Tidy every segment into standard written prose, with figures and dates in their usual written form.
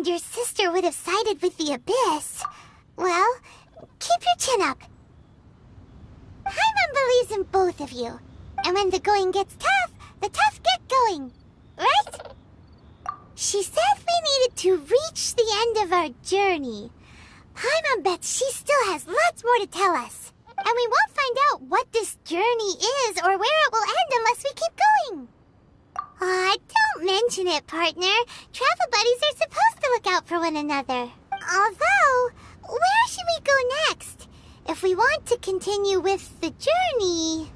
Your sister would have sided with the Abyss. Well, keep your chin up. Paimon believes in both of you. And when the going gets tough, the tough get going. Right? She said we needed to reach the end of our journey. Paimon bets she still has lots more to tell us. And we won't find out what this journey is or where it will end unless we keep going. Aw, don't mention it, partner. Travel buddies are supposed to look out for one another. Although, where should we go next? If we want to continue with the journey...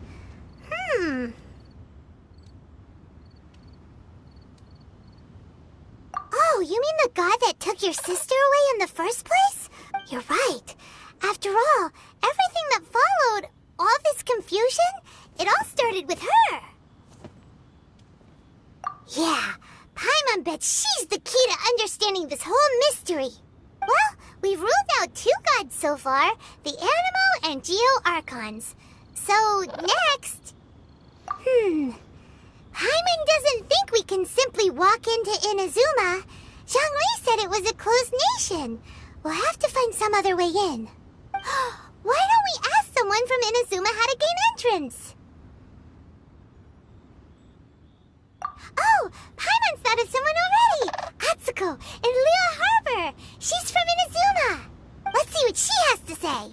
Oh, you mean the god that took your sister away in the first place? You're right. After all, everything that followed, all this confusion, it all started with her. Yeah, Paimon bets she's the key to understanding this whole mystery. Well, we've ruled out 2 gods so far, the Animo and Geo Archons. So, next... Paimon doesn't think we can simply walk into Inazuma. Zhongli said it was a closed nation. We'll have to find some other way in. Why don't we ask someone from Inazuma how to gain entrance? Oh, Paimon's thought of someone already! Atsuko, in Liyue Harbor! She's from Inazuma! Let's see what she has to say!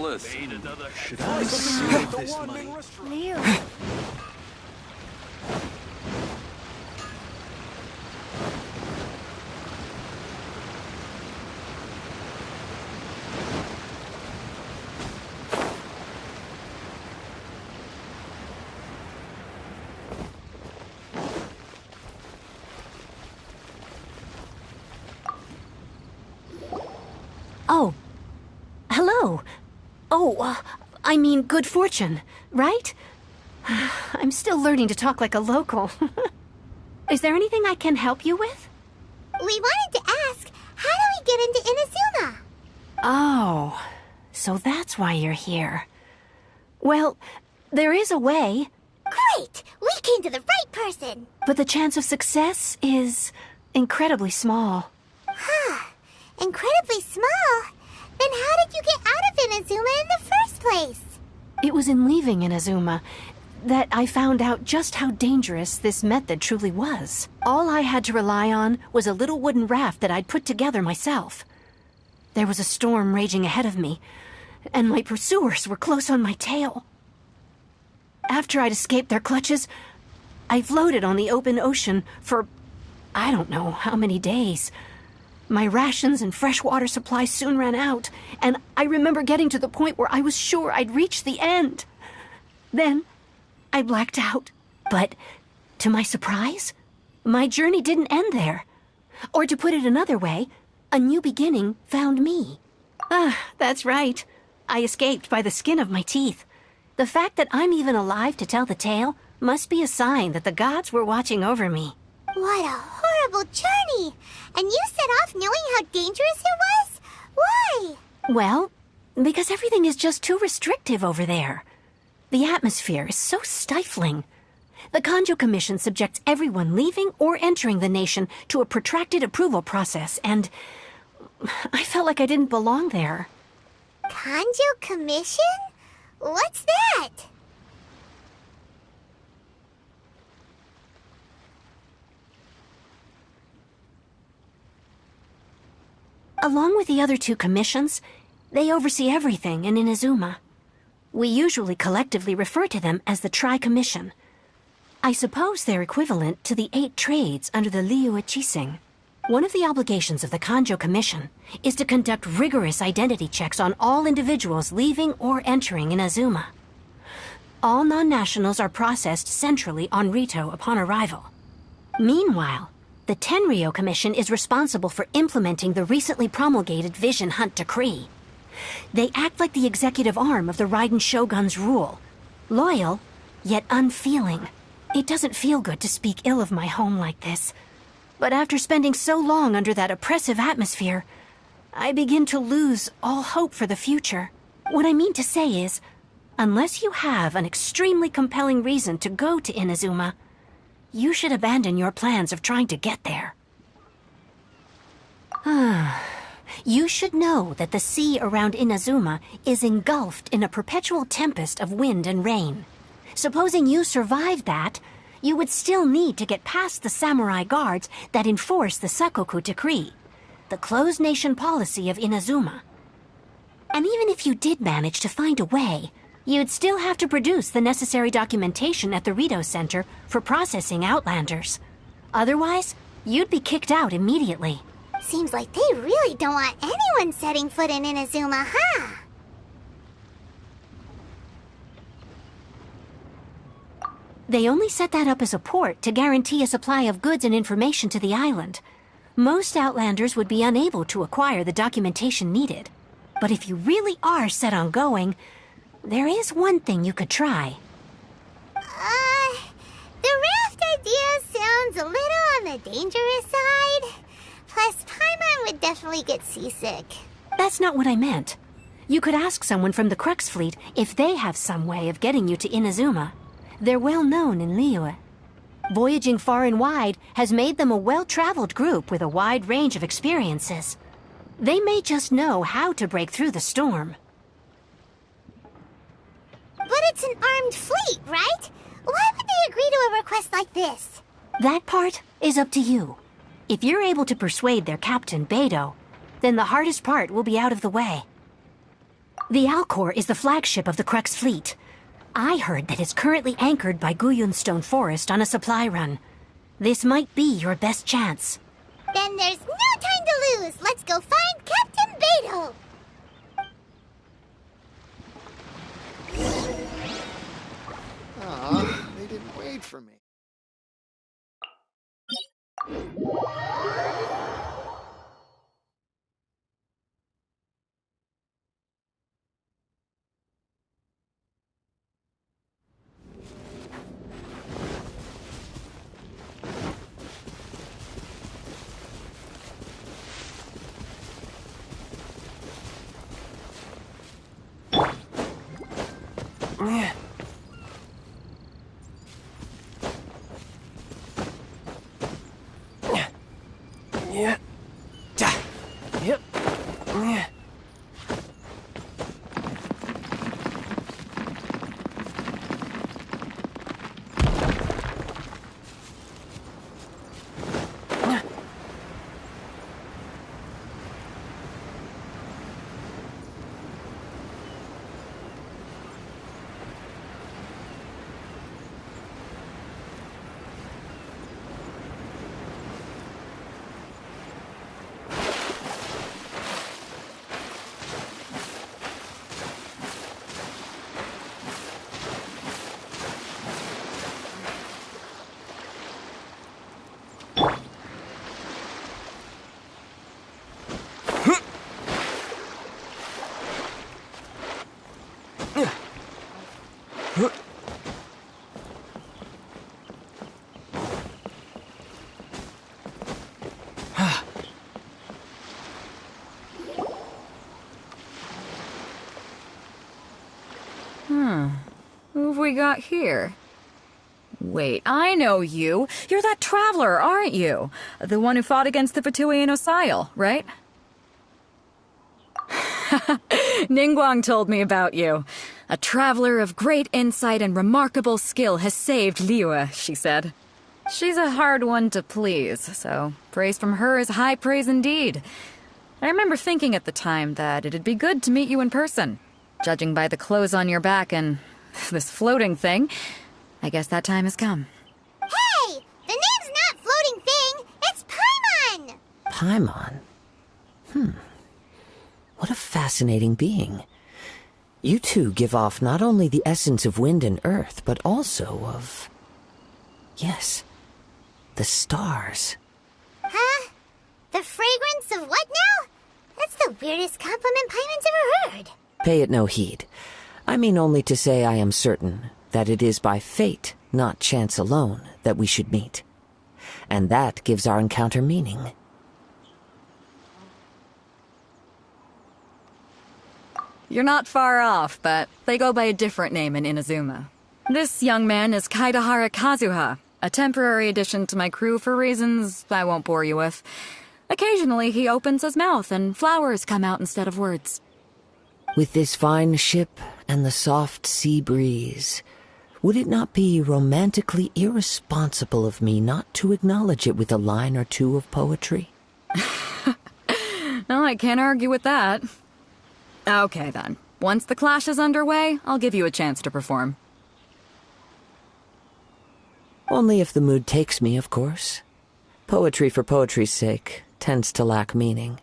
Listen, should I save this money? Liu. I mean good fortune, right? I'm still learning to talk like a local. Is there anything I can help you with? We wanted to ask, how do we get into Inazuma? Oh, so that's why you're here. Well, there is a way. Great! We came to the right person! But the chance of success is incredibly small. Huh. Incredibly small? Then how did you get out of Inazuma in the first place? It was in leaving Inazuma that I found out just how dangerous this method truly was. All I had to rely on was a little wooden raft that I'd put together myself. There was a storm raging ahead of me, and my pursuers were close on my tail. After I'd escaped their clutches, I floated on the open ocean for I don't know how many days. My rations and fresh water supply soon ran out, and I remember getting to the point where I was sure I'd reached the end. Then I blacked out. But to my surprise, my journey didn't end there. Or to put it another way, a new beginning found me. That's right. I escaped by the skin of my teeth. The fact that I'm even alive to tell the tale must be a sign that the gods were watching over me. What a horrible journey! And you set off knowing how dangerous it was? Why? Well, because everything is just too restrictive over there. The atmosphere is so stifling. The Kanjo Commission subjects everyone leaving or entering the nation to a protracted approval process, and I felt like I didn't belong there. Kanjo Commission? What's that? Along with the other two commissions, they oversee everything in Inazuma. We usually collectively refer to them as the Tri-Commission. I suppose they're equivalent to the 8 trades under the Liyue Chising. One of the obligations of the Kanjo Commission is to conduct rigorous identity checks on all individuals leaving or entering Inazuma. All non-nationals are processed centrally on Rito upon arrival. Meanwhile, the Tenryo Commission is responsible for implementing the recently promulgated Vision Hunt Decree. They act like the executive arm of the Raiden Shogun's rule. Loyal, yet unfeeling. It doesn't feel good to speak ill of my home like this. But after spending so long under that oppressive atmosphere, I begin to lose all hope for the future. What I mean to say is, unless you have an extremely compelling reason to go to Inazuma, you should abandon your plans of trying to get there. You should know that the sea around Inazuma is engulfed in a perpetual tempest of wind and rain. Supposing you survived that, you would still need to get past the samurai guards that enforce the Sakoku Decree, the closed nation policy of Inazuma. And even if you did manage to find a way, you'd still have to produce the necessary documentation at the Rito Center for processing Outlanders. Otherwise, you'd be kicked out immediately. Seems like they really don't want anyone setting foot in Inazuma, huh? They only set that up as a port to guarantee a supply of goods and information to the island. Most Outlanders would be unable to acquire the documentation needed. But if you really are set on going, there is one thing you could try. The raft idea sounds a little on the dangerous side. Plus, Paimon would definitely get seasick. That's not what I meant. You could ask someone from the Crux Fleet if they have some way of getting you to Inazuma. They're well known in Liyue. Voyaging far and wide has made them a well-traveled group with a wide range of experiences. They may just know how to break through the storm. But it's an armed fleet, right? Why would they agree to a request like this? That part is up to you. If you're able to persuade their captain, Beidou, then the hardest part will be out of the way. The Alcor is the flagship of the Crux Fleet. I heard that it's currently anchored by Guyunstone Forest on a supply run. This might be your best chance. Then there's no time to lose. Let's go find Captain Beidou. They didn't wait for me. Yeah. Yep. Yeah. Who have we got here? Wait, I know you. You're that traveler, aren't you? The one who fought against the Patuian Osile, right? Ningguang told me about you. A traveler of great insight and remarkable skill has saved Liyue, she said. She's a hard one to please, so praise from her is high praise indeed. I remember thinking at the time that it'd be good to meet you in person. Judging by the clothes on your back and this floating thing, I guess that time has come. Hey! The name's not Floating Thing! It's Paimon! Paimon? What a fascinating being. You two give off not only the essence of wind and earth, but also of... yes, the stars. Huh? The fragrance of what now? That's the weirdest compliment Paimon's ever heard. Pay it no heed. I mean only to say I am certain that it is by fate, not chance alone, that we should meet. And that gives our encounter meaning. You're not far off, but they go by a different name in Inazuma. This young man is Kaidahara Kazuha, a temporary addition to my crew for reasons I won't bore you with. Occasionally he opens his mouth and flowers come out instead of words. With this fine ship and the soft sea breeze, would it not be romantically irresponsible of me not to acknowledge it with a line or two of poetry? No, I can't argue with that. Okay then. Once the clash is underway, I'll give you a chance to perform. Only if the mood takes me, of course. Poetry for poetry's sake tends to lack meaning.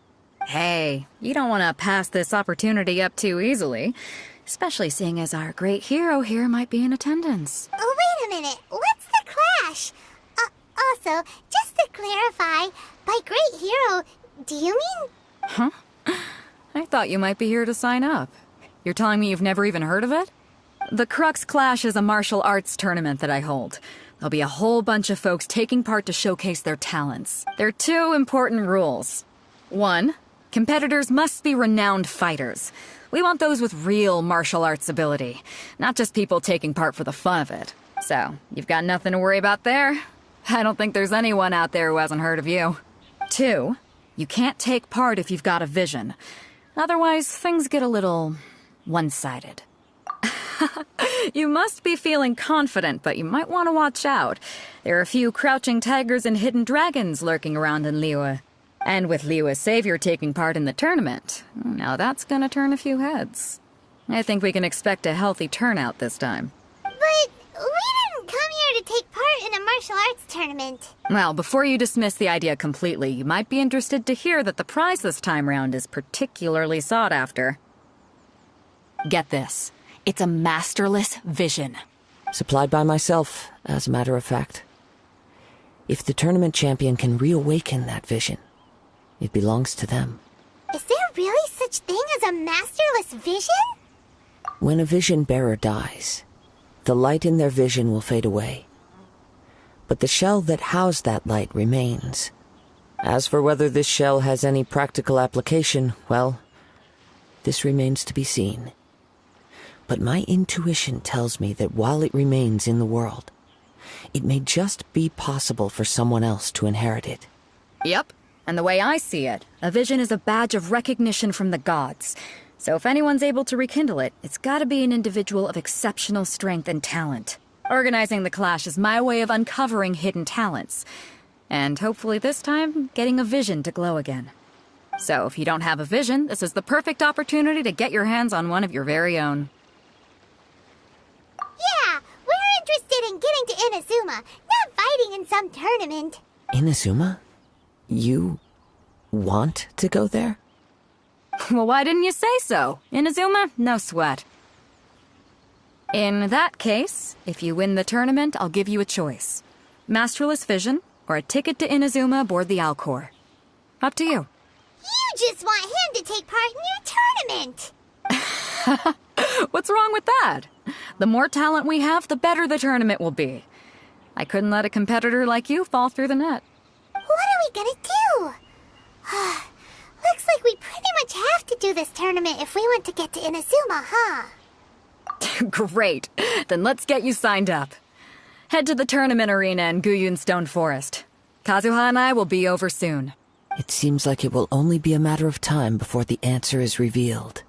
Hey, you don't want to pass this opportunity up too easily, especially seeing as our great hero here might be in attendance. Oh, wait a minute. What's the clash? Also, just to clarify, by great hero, do you mean... Huh? I thought you might be here to sign up. You're telling me you've never even heard of it? The Crux Clash is a martial arts tournament that I hold. There'll be a whole bunch of folks taking part to showcase their talents. There are two important rules. 1, competitors must be renowned fighters. We want those with real martial arts ability, not just people taking part for the fun of it. So, you've got nothing to worry about there. I don't think there's anyone out there who hasn't heard of you. 2, you can't take part if you've got a vision. Otherwise, things get a little one-sided. You must be feeling confident, but you might want to watch out. There are a few crouching tigers and hidden dragons lurking around in Liyue. And with Liyue's savior taking part in the tournament, now that's gonna turn a few heads. I think we can expect a healthy turnout this time. But we didn't come here to take part in a martial arts tournament. Well, before you dismiss the idea completely, you might be interested to hear that the prize this time round is particularly sought after. Get this. It's a masterless vision. Supplied by myself, as a matter of fact. If the tournament champion can reawaken that vision, it belongs to them. Is there really such thing as a masterless vision? When a vision bearer dies, the light in their vision will fade away. But the shell that housed that light remains. As for whether this shell has any practical application, well, this remains to be seen. But my intuition tells me that while it remains in the world, it may just be possible for someone else to inherit it. Yep. And the way I see it, a vision is a badge of recognition from the gods. So if anyone's able to rekindle it, it's gotta be an individual of exceptional strength and talent. Organizing the clash is my way of uncovering hidden talents. And hopefully this time, getting a vision to glow again. So if you don't have a vision, this is the perfect opportunity to get your hands on one of your very own. Yeah, we're interested in getting to Inazuma, not fighting in some tournament. Inazuma? You want to go there? Well, why didn't you say so? Inazuma, no sweat. In that case, if you win the tournament, I'll give you a choice. Masterless Vision, or a ticket to Inazuma aboard the Alcor. Up to you. You just want him to take part in your tournament. What's wrong with that? The more talent we have, the better the tournament will be. I couldn't let a competitor like you fall through the net. What are we gonna do? Looks like we pretty much have to do this tournament if we want to get to Inazuma, huh? Great. Then let's get you signed up. Head to the tournament arena in Guyun Stone Forest. Kazuha and I will be over soon. It seems like it will only be a matter of time before the answer is revealed.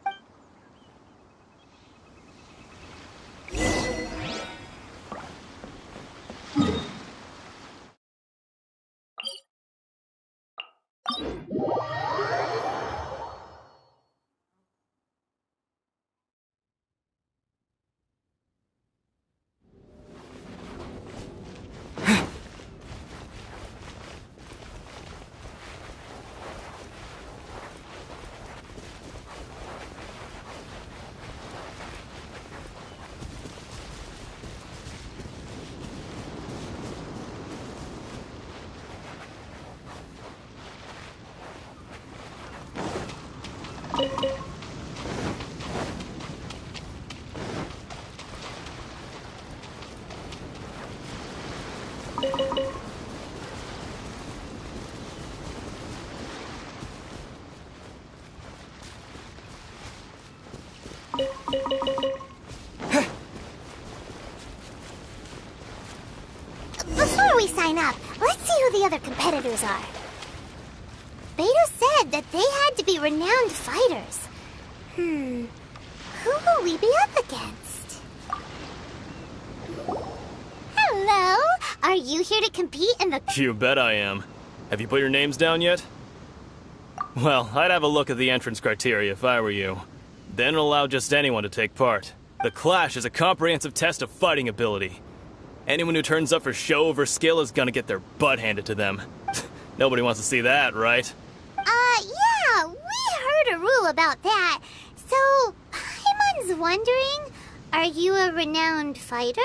Before we sign up, let's see who the other competitors are. Beto said that they had to be renowned fighters. Who will we be up against? Hello? Are you here to compete in the... You bet I am. Have you put your names down yet? Well, I'd have a look at the entrance criteria if I were you. Then allow just anyone to take part. The Clash is a comprehensive test of fighting ability. Anyone who turns up for show over skill is gonna get their butt handed to them. Nobody wants to see that, right? Yeah, we heard a rule about that. So, Paimon's wondering, are you a renowned fighter?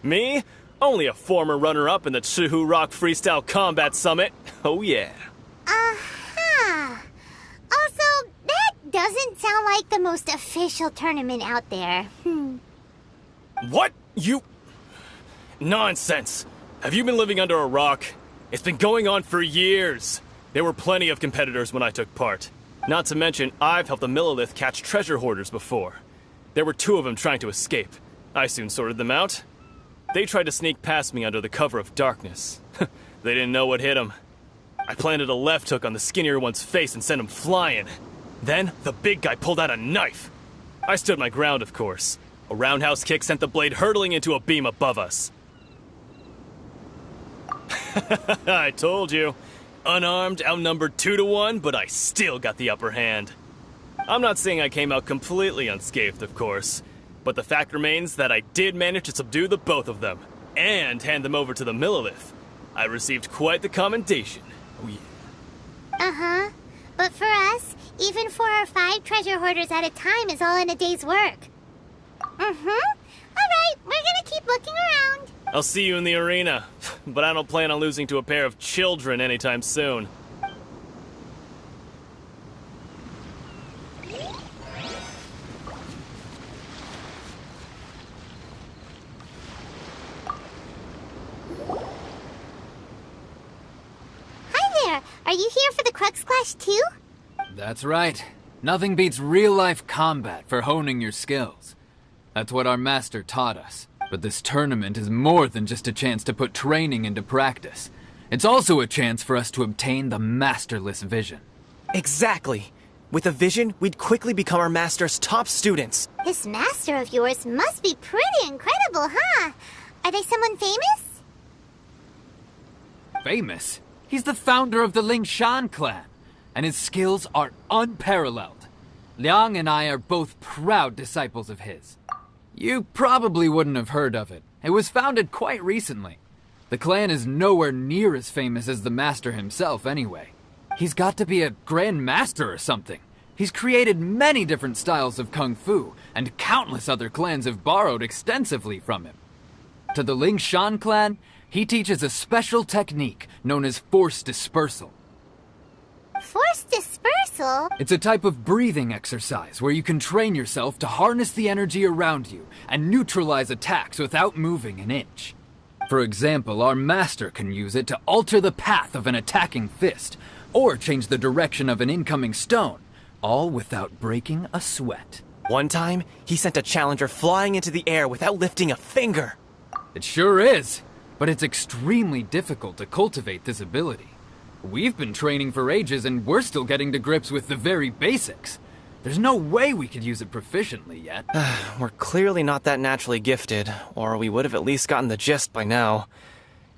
Me? Only a former runner-up in the Chihu Rock Freestyle Combat Summit. Oh yeah. Uh-huh. Also, that doesn't sound like the most official tournament out there. What? You... Nonsense. Have you been living under a rock? It's been going on for years. There were plenty of competitors when I took part. Not to mention, I've helped the Millilith catch treasure hoarders before. There were 2 of them trying to escape. I soon sorted them out. They tried to sneak past me under the cover of darkness. They didn't know what hit them. I planted a left hook on the skinnier one's face and sent him flying. Then, the big guy pulled out a knife. I stood my ground, of course. A roundhouse kick sent the blade hurtling into a beam above us. I told you. Unarmed, outnumbered 2 to 1, but I still got the upper hand. I'm not saying I came out completely unscathed, of course, but the fact remains that I did manage to subdue the both of them, and hand them over to the Millilith. I received quite the commendation. Oh yeah. Uh-huh. But for us, even 4 or 5 treasure hoarders at a time is all in a day's work. Alright, we're gonna keep looking around. I'll see you in the arena, but I don't plan on losing to a pair of children anytime soon. Hi there, are you here for the Crux Clash too? That's right. Nothing beats real-life combat for honing your skills. That's what our master taught us. But this tournament is more than just a chance to put training into practice. It's also a chance for us to obtain the masterless vision. Exactly. With a vision, we'd quickly become our master's top students. This master of yours must be pretty incredible, huh? Are they someone famous? Famous? He's the founder of the Lingshan clan, and his skills are unparalleled. Liang and I are both proud disciples of his. You probably wouldn't have heard of it. It was founded quite recently. The clan is nowhere near as famous as the master himself anyway. He's got to be a grand master or something. He's created many different styles of kung fu, and countless other clans have borrowed extensively from him. To the Lingshan clan, he teaches a special technique known as force dispersal. Force dispersal? It's a type of breathing exercise where you can train yourself to harness the energy around you and neutralize attacks without moving an inch. For example, our master can use it to alter the path of an attacking fist, or change the direction of an incoming stone, all without breaking a sweat. One time, he sent a challenger flying into the air without lifting a finger. It sure is, but it's extremely difficult to cultivate this ability. We've been training for ages and we're still getting to grips with the very basics. There's no way we could use it proficiently yet. We're clearly not that naturally gifted, or we would have at least gotten the gist by now.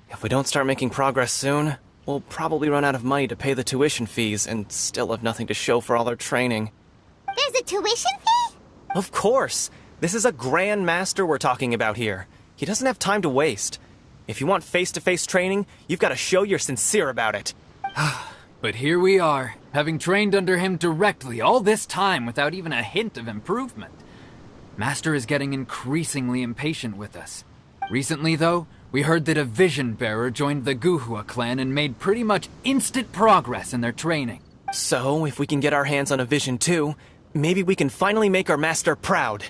If we don't start making progress soon, we'll probably run out of money to pay the tuition fees and still have nothing to show for all our training. There's a tuition fee? Of course! This is a grand master we're talking about here. He doesn't have time to waste. If you want face-to-face training, you've got to show you're sincere about it. But here we are, having trained under him directly all this time without even a hint of improvement. Master is getting increasingly impatient with us. Recently, though, we heard that a vision bearer joined the Kazuha clan and made pretty much instant progress in their training. So, if we can get our hands on a vision too, maybe we can finally make our master proud.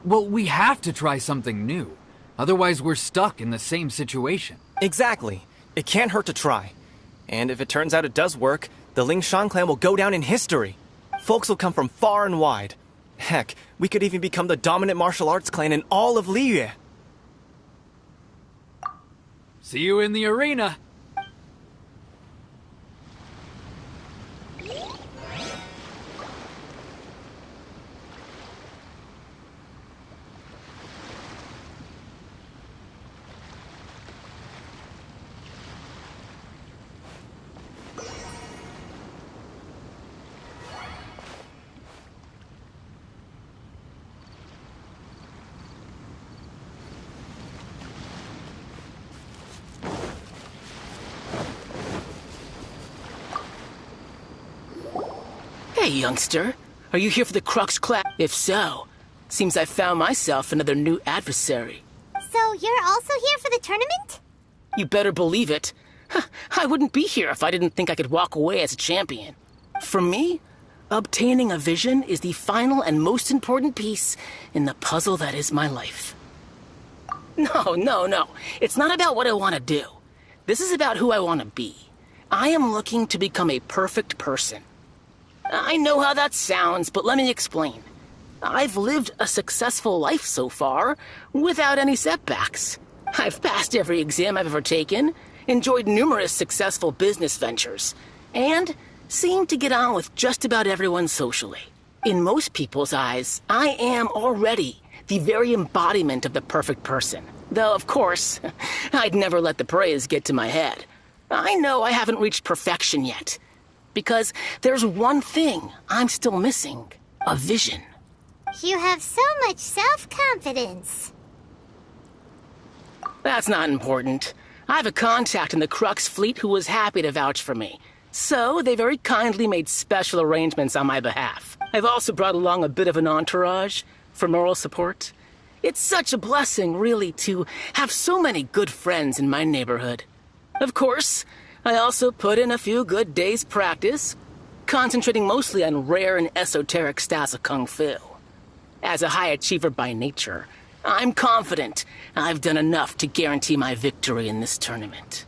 Well, we have to try something new. Otherwise, we're stuck in the same situation. Exactly. It can't hurt to try. And if it turns out it does work, the Lingshan clan will go down in history. Folks will come from far and wide. Heck, we could even become the dominant martial arts clan in all of Liyue. See you in the arena. Hey, youngster. Are you here for the Crux class? If so, seems I found myself another new adversary. So you're also here for the tournament? You better believe it. I wouldn't be here if I didn't think I could walk away as a champion. For me, obtaining a vision is the final and most important piece in the puzzle that is my life. No. It's not about what I want to do. This is about who I want to be. I am looking to become a perfect person. I know how that sounds, but let me explain. I've lived a successful life so far, without any setbacks. I've passed every exam I've ever taken, enjoyed numerous successful business ventures, and seem to get on with just about everyone socially. In most people's eyes, I am already the very embodiment of the perfect person. Though, of course, I'd never let the praise get to my head. I know I haven't reached perfection yet, because there's one thing I'm still missing: a vision. You have so much self-confidence. That's not important. I have a contact in the Crux fleet who was happy to vouch for me, so they very kindly made special arrangements on my behalf. I've also brought along a bit of an entourage for moral support. It's such a blessing, really, to have so many good friends in my neighborhood. Of course, I also put in a few good days' practice, concentrating mostly on rare and esoteric styles of kung fu. As a high achiever by nature, I'm confident I've done enough to guarantee my victory in this tournament.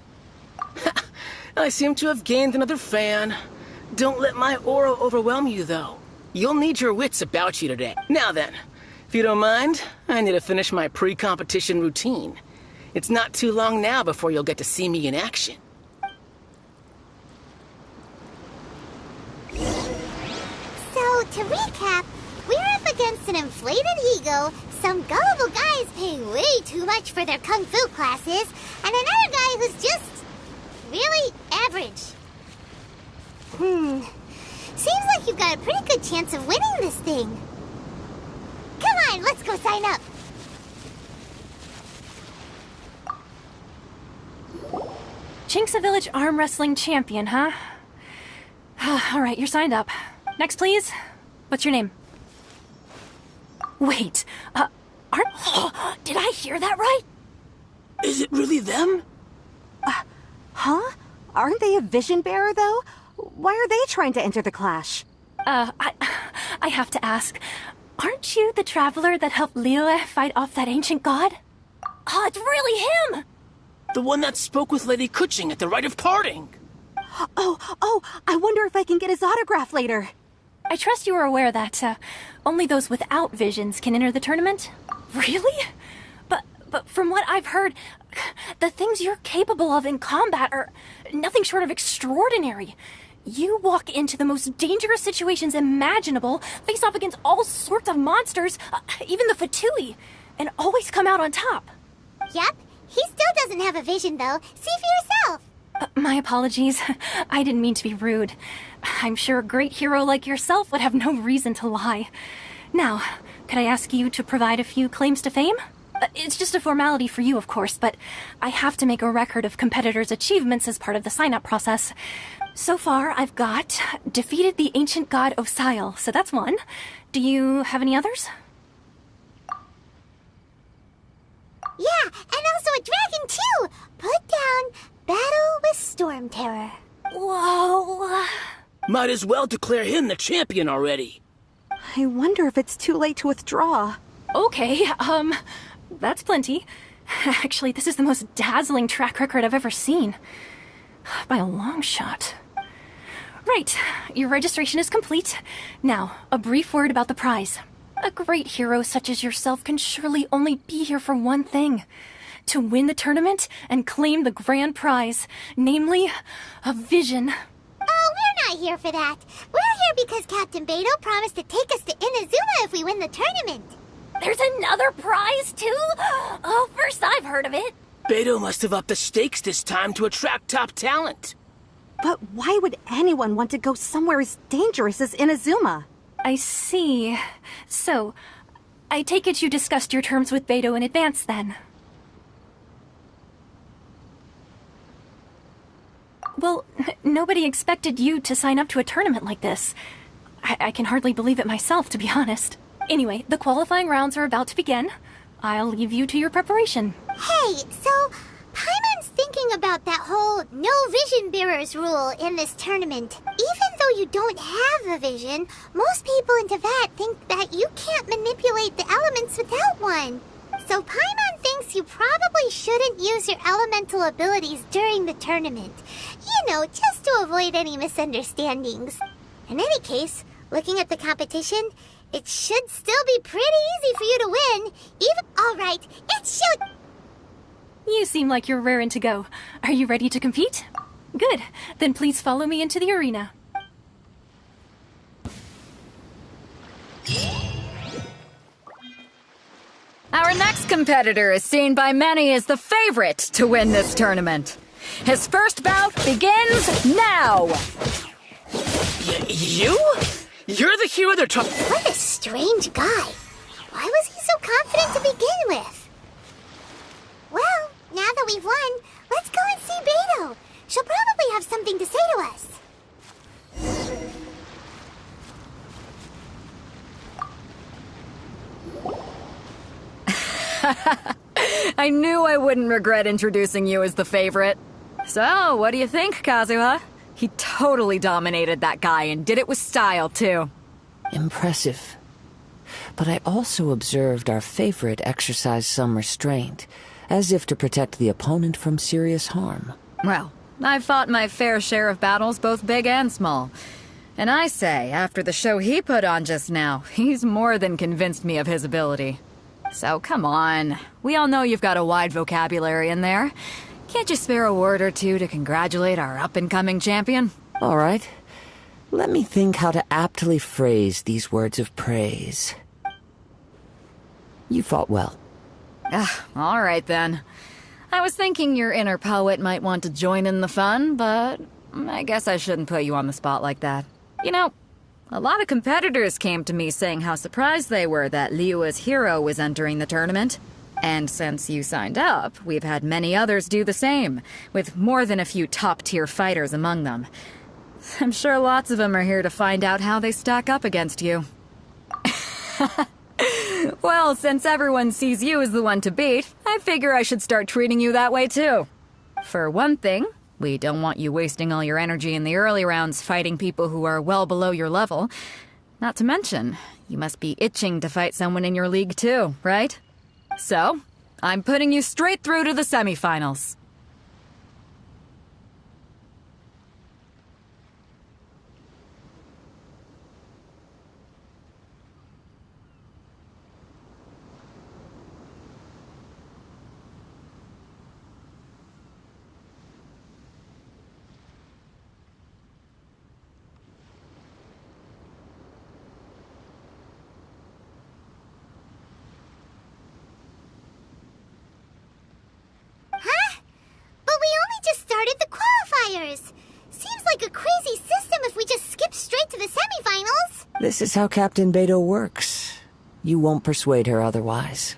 I seem to have gained another fan. Don't let my aura overwhelm you, though. You'll need your wits about you today. Now then, if you don't mind, I need to finish my pre-competition routine. It's not too long now before you'll get to see me in action. So, to recap, we're up against an inflated ego, some gullible guys paying way too much for their kung fu classes, and another guy who's just really average. Seems like you've got a pretty good chance of winning this thing. Come on, let's go sign up. Chinksa Village Arm Wrestling Champion, huh? All right, you're signed up. Next, please. What's your name? Wait, did I hear that right? Is it really them? Huh? Aren't they a vision bearer, though? Why are they trying to enter the clash? I have to ask, aren't you the traveler that helped Liyue fight off that ancient god? Oh, it's really him! The one that spoke with Lady Kuching at the rite of parting. Oh, I wonder if I can get his autograph later. I trust you are aware that, only those without visions can enter the tournament? Really? But from what I've heard, the things you're capable of in combat are nothing short of extraordinary. You walk into the most dangerous situations imaginable, face off against all sorts of monsters, even the Fatui, and always come out on top. Yep, he still doesn't have a vision, though. See for yourself. My apologies. I didn't mean to be rude. I'm sure a great hero like yourself would have no reason to lie. Now, could I ask you to provide a few claims to fame? It's just a formality for you, of course, but I have to make a record of competitors' achievements as part of the sign-up process. So far, I've got defeated the ancient god Osile, so that's one. Do you have any others? Yeah, and also a dragon, too! Put down Battle with Storm Terror. Whoa. Might as well declare him the champion already. I wonder if it's too late to withdraw. Okay, that's plenty. Actually, this is the most dazzling track record I've ever seen. By a long shot. Right, your registration is complete. Now, a brief word about the prize. A great hero such as yourself can surely only be here for one thing. To win the tournament and claim the grand prize, namely, a vision. Oh, we're not here for that. We're here because Captain Beidou promised to take us to Inazuma if we win the tournament. There's another prize, too? Oh, first I've heard of it. Beidou must have upped the stakes this time to attract top talent. But why would anyone want to go somewhere as dangerous as Inazuma? I see. So, I take it you discussed your terms with Beidou in advance, then? Well, nobody expected you to sign up to a tournament like this. I can hardly believe it myself, to be honest. Anyway, the qualifying rounds are about to begin. I'll leave you to your preparation. Hey, so Paimon's thinking about that whole no vision bearers rule in this tournament. Even though you don't have a vision, most people in Teyvat think that you can't manipulate the elements without one. So Paimon thinks you probably shouldn't use your elemental abilities during the tournament. You know, just to avoid any misunderstandings. In any case, looking at the competition, it should still be pretty easy for you to win. Alright, it should... You seem like you're raring to go. Are you ready to compete? Good. Then please follow me into the arena. Our next competitor is seen by many as the favorite to win this tournament. His first bout begins now! You? You're the hero they're talking... What a strange guy. Why was he so confident to begin with? Well, now that we've won, let's go and see Beidou. She'll probably have something to say to us. I knew I wouldn't regret introducing you as the favorite. So, what do you think, Kazuha? He totally dominated that guy and did it with style, too. Impressive. But I also observed our favorite exercise some restraint, as if to protect the opponent from serious harm. Well, I've fought my fair share of battles, both big and small. And I say, after the show he put on just now, he's more than convinced me of his ability. So come on. We all know you've got a wide vocabulary in there. Can't you spare a word or two to congratulate our up-and-coming champion? All right. Let me think how to aptly phrase these words of praise. You fought well. All right then. I was thinking your inner poet might want to join in the fun, but I guess I shouldn't put you on the spot like that. You know, a lot of competitors came to me saying how surprised they were that Liyue's hero was entering the tournament. And since you signed up, we've had many others do the same, with more than a few top-tier fighters among them. I'm sure lots of them are here to find out how they stack up against you. Well, since everyone sees you as the one to beat, I figure I should start treating you that way too. For one thing, we don't want you wasting all your energy in the early rounds fighting people who are well below your level. Not to mention, you must be itching to fight someone in your league too, right? So, I'm putting you straight through to the semifinals. Seems like a crazy system if we just skip straight to the semifinals. This is how Captain Beto works. You won't persuade her otherwise.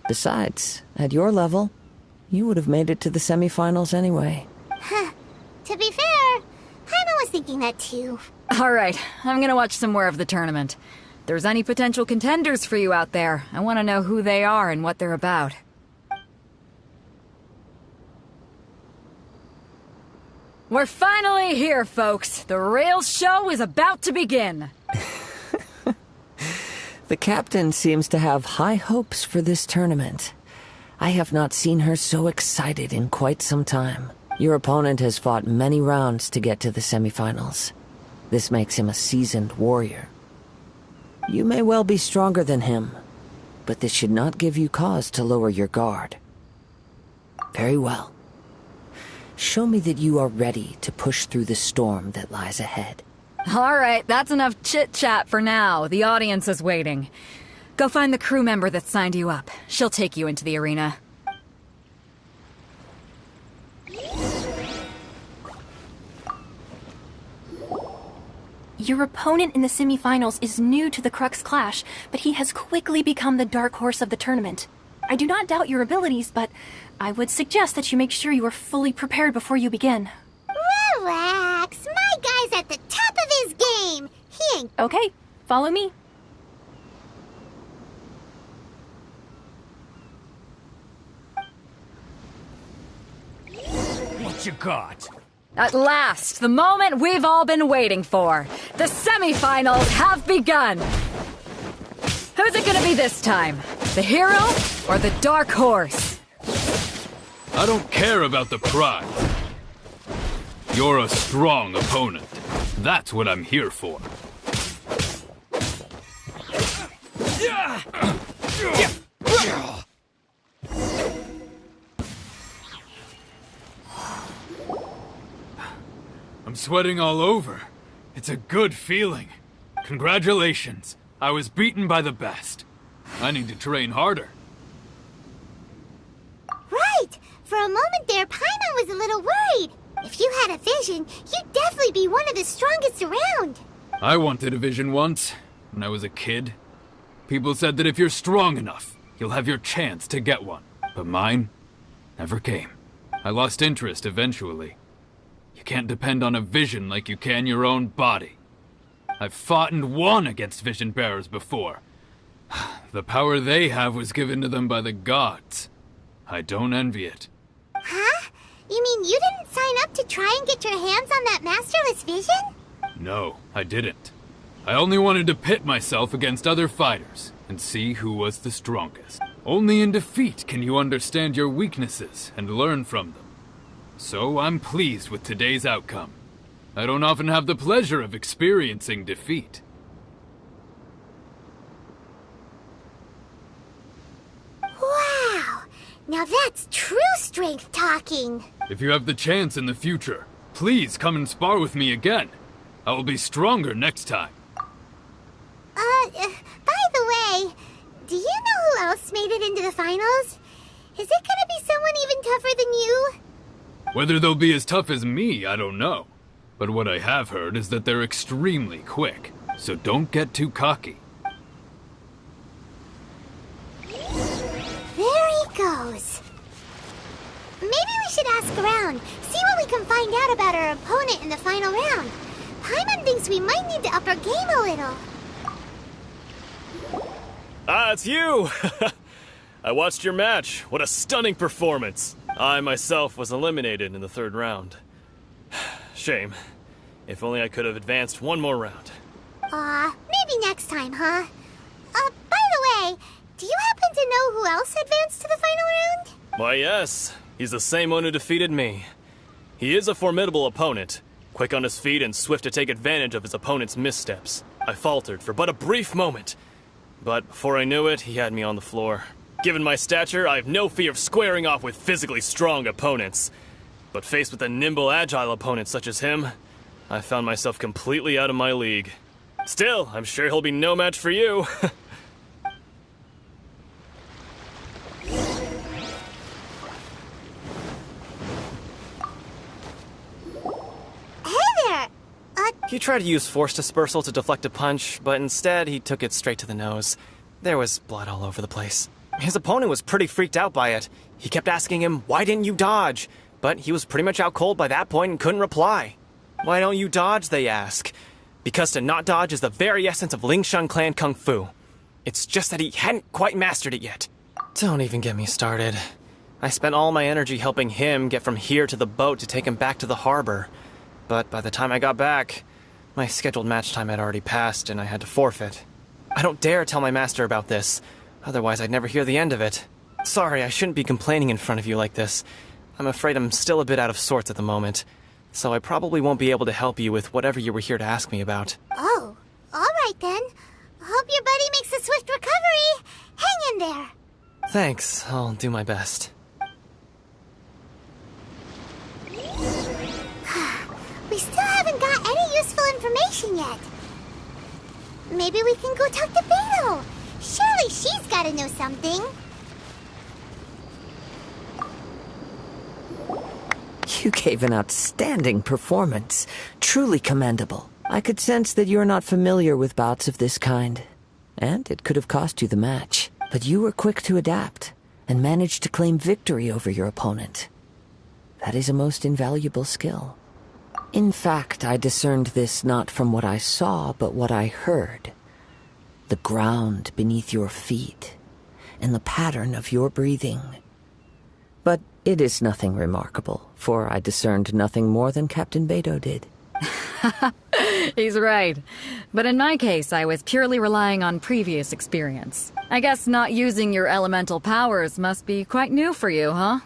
Besides, at your level, you would have made it to the semifinals anyway. To be fair, Paimon was thinking that too. Alright, I'm gonna watch some more of the tournament. If there's any potential contenders for you out there, I want to know who they are and what they're about. We're finally here, folks! The rails show is about to begin! The captain seems to have high hopes for this tournament. I have not seen her so excited in quite some time. Your opponent has fought many rounds to get to the semifinals. This makes him a seasoned warrior. You may well be stronger than him, but this should not give you cause to lower your guard. Very well. Show me that you are ready to push through the storm that lies ahead. Alright, that's enough chit-chat for now. The audience is waiting. Go find the crew member that signed you up. She'll take you into the arena. Your opponent in the semifinals is new to the Crux Clash, but he has quickly become the dark horse of the tournament. I do not doubt your abilities, but I would suggest that you make sure you are fully prepared before you begin. Relax, my guy's at the top of his game. He ain't... Okay, follow me. What you got? At last, the moment we've all been waiting for. The semifinals have begun. Who's it gonna be this time? The hero or the dark horse? I don't care about the prize. You're a strong opponent. That's what I'm here for. I'm sweating all over. It's a good feeling. Congratulations. I was beaten by the best. I need to train harder. Right! For a moment there, Paimon was a little worried. If you had a vision, you'd definitely be one of the strongest around. I wanted a vision once, when I was a kid. People said that if you're strong enough, you'll have your chance to get one. But mine never came. I lost interest eventually. You can't depend on a vision like you can your own body. I've fought and won against vision bearers before. The power they have was given to them by the gods. I don't envy it. Huh? You mean you didn't sign up to try and get your hands on that masterless vision? No, I didn't. I only wanted to pit myself against other fighters and see who was the strongest. Only in defeat can you understand your weaknesses and learn from them. So I'm pleased with today's outcome. I don't often have the pleasure of experiencing defeat. Wow! Now that's true strength talking. If you have the chance in the future, please come and spar with me again. I will be stronger next time. By the way, do you know who else made it into the finals? Is it gonna be someone even tougher than you? Whether they'll be as tough as me, I don't know. But what I have heard is that they're extremely quick, so don't get too cocky. There he goes. Maybe we should ask around, see what we can find out about our opponent in the final round. Paimon thinks we might need to up our game a little. Ah, it's you! I watched your match. What a stunning performance. I myself was eliminated in the third round. Shame. If only I could have advanced one more round. Maybe next time, huh? By the way, do you happen to know who else advanced to the final round? Why, yes. He's the same one who defeated me. He is a formidable opponent, quick on his feet and swift to take advantage of his opponent's missteps. I faltered for but a brief moment, but before I knew it, he had me on the floor. Given my stature, I have no fear of squaring off with physically strong opponents. But faced with a nimble, agile opponent such as him, I found myself completely out of my league. Still, I'm sure he'll be no match for you. Hey there! He tried to use force dispersal to deflect a punch, but instead he took it straight to the nose. There was blood all over the place. His opponent was pretty freaked out by it. He kept asking him, "Why didn't you dodge?" But he was pretty much out cold by that point and couldn't reply. "Why don't you dodge?" they ask. Because to not dodge is the very essence of Lingshan clan kung fu. It's just that he hadn't quite mastered it yet. Don't even get me started. I spent all my energy helping him get from here to the boat to take him back to the harbor. But by the time I got back, my scheduled match time had already passed and I had to forfeit. I don't dare tell my master about this. Otherwise, I'd never hear the end of it. Sorry, I shouldn't be complaining in front of you like this. I'm afraid I'm still a bit out of sorts at the moment, so I probably won't be able to help you with whatever you were here to ask me about. Oh, alright then. Hope your buddy makes a swift recovery. Hang in there. Thanks, I'll do my best. We still haven't got any useful information yet. Maybe we can go talk to Beto. Surely she's gotta know something. You gave an outstanding performance. Truly commendable. I could sense that you're not familiar with bouts of this kind. And it could have cost you the match. But you were quick to adapt and managed to claim victory over your opponent. That is a most invaluable skill. In fact, I discerned this not from what I saw, but what I heard. The ground beneath your feet, and the pattern of your breathing. But it is nothing remarkable, for I discerned nothing more than Captain Beto did. He's right. But in my case, I was purely relying on previous experience. I guess not using your elemental powers must be quite new for you, huh?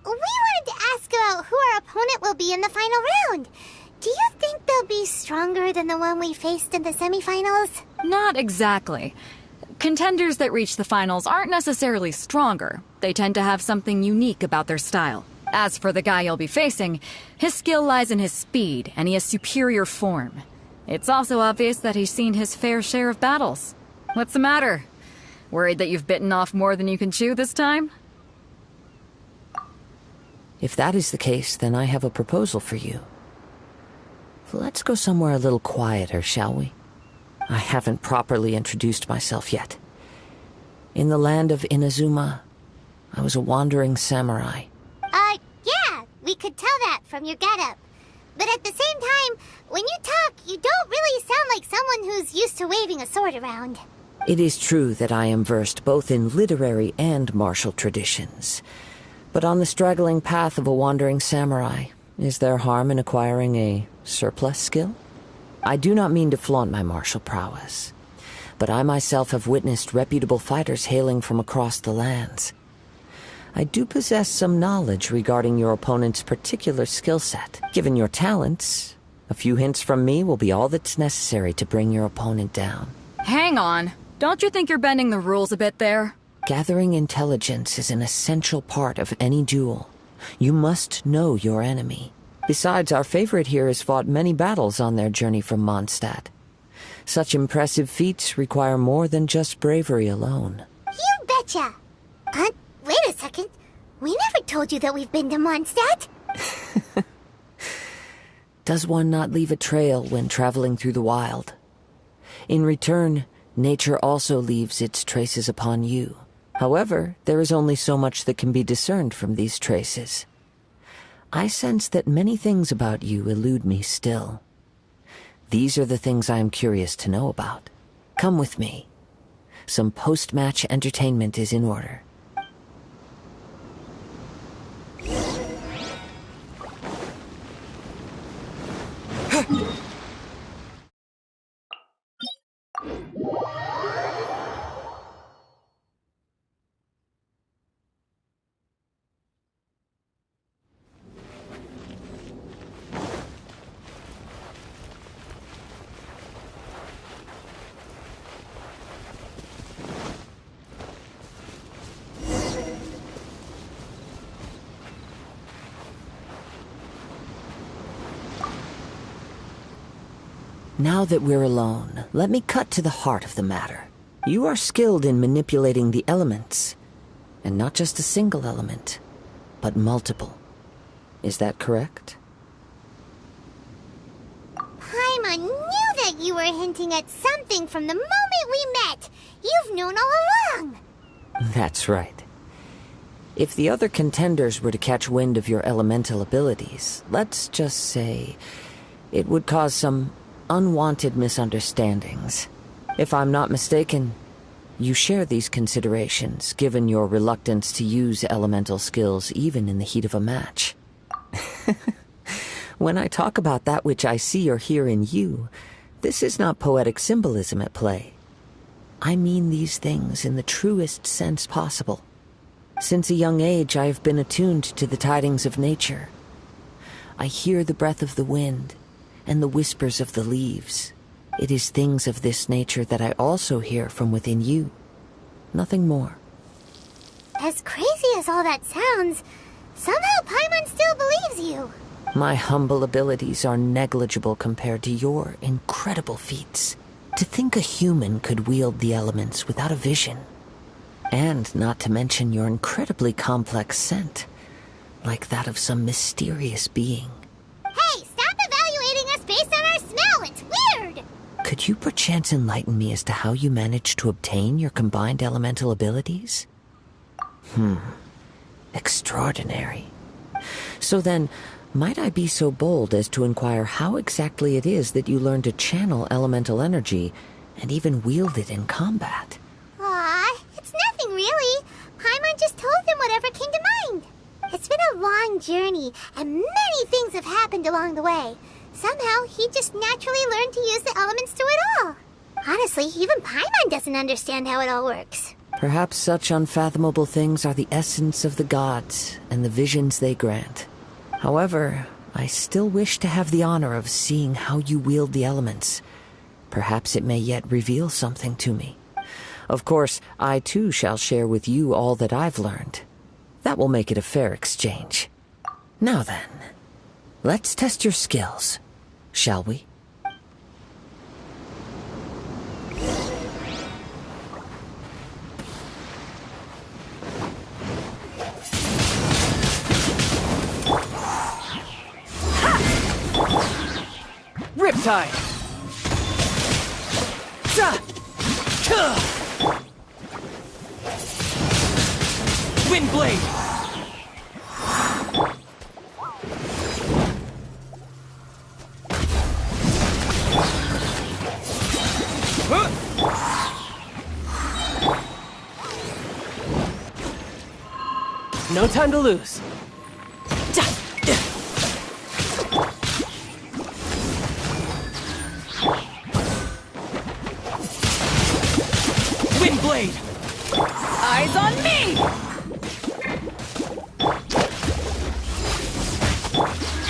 We wanted to ask about who our opponent will be in the final round. Do you think they'll be stronger than the one we faced in the semifinals? Not exactly. Contenders that reach the finals aren't necessarily stronger. They tend to have something unique about their style. As for the guy you'll be facing, his skill lies in his speed, and he has superior form. It's also obvious that he's seen his fair share of battles. What's the matter? Worried that you've bitten off more than you can chew this time? If that is the case, then I have a proposal for you. Let's go somewhere a little quieter, shall we? I haven't properly introduced myself yet. In the land of Inazuma, I was a wandering samurai. Yeah, we could tell that from your getup. But at the same time, when you talk, you don't really sound like someone who's used to waving a sword around. It is true that I am versed both in literary and martial traditions. But on the straggling path of a wandering samurai, is there harm in acquiring a surplus skill? I do not mean to flaunt my martial prowess, but I myself have witnessed reputable fighters hailing from across the lands. I do possess some knowledge regarding your opponent's particular skill set. Given your talents, a few hints from me will be all that's necessary to bring your opponent down. Hang on. Don't you think you're bending the rules a bit there? Gathering intelligence is an essential part of any duel. You must know your enemy. Besides, our favorite here has fought many battles on their journey from Mondstadt. Such impressive feats require more than just bravery alone. You betcha! Wait a second. We never told you that we've been to Mondstadt. Does one not leave a trail when traveling through the wild? In return, nature also leaves its traces upon you. However, there is only so much that can be discerned from these traces. I sense that many things about you elude me still. These are the things I am curious to know about. Come with me. Some post-match entertainment is in order. Now that we're alone, let me cut to the heart of the matter. You are skilled in manipulating the elements, and not just a single element, but multiple. Is that correct? Paimon knew that you were hinting at something from the moment we met. You've known all along. That's right. If the other contenders were to catch wind of your elemental abilities, let's just say it would cause some unwanted misunderstandings. If I'm not mistaken, you share these considerations, given your reluctance to use elemental skills even in the heat of a match. When I talk about that which I see or hear in you, this is not poetic symbolism at play. I mean these things in the truest sense possible. Since a young age, I have been attuned to the tidings of nature. I hear the breath of the wind and the whispers of the leaves. It is things of this nature that I also hear from within you. Nothing more. As crazy as all that sounds, somehow Paimon still believes you. My humble abilities are negligible compared to your incredible feats. To think a human could wield the elements without a vision. And not to mention your incredibly complex scent, like that of some mysterious being. Hey, stop evaluating us based on our smell! It's weird! Could you perchance enlighten me as to how you managed to obtain your combined elemental abilities? Extraordinary. So then, might I be so bold as to inquire how exactly it is that you learned to channel elemental energy and even wield it in combat? Aw, it's nothing really. Paimon just told him whatever came to mind. It's been a long journey, and many things have happened along the way. Somehow, he just naturally learned to use the elements through it all. Honestly, even Paimon doesn't understand how it all works. Perhaps such unfathomable things are the essence of the gods and the visions they grant. However, I still wish to have the honor of seeing how you wield the elements. Perhaps it may yet reveal something to me. Of course, I too shall share with you all that I've learned. That will make it a fair exchange. Now then, let's test your skills, shall we? Riptide! Windblade! No time to lose. Wind blade! Eyes on me!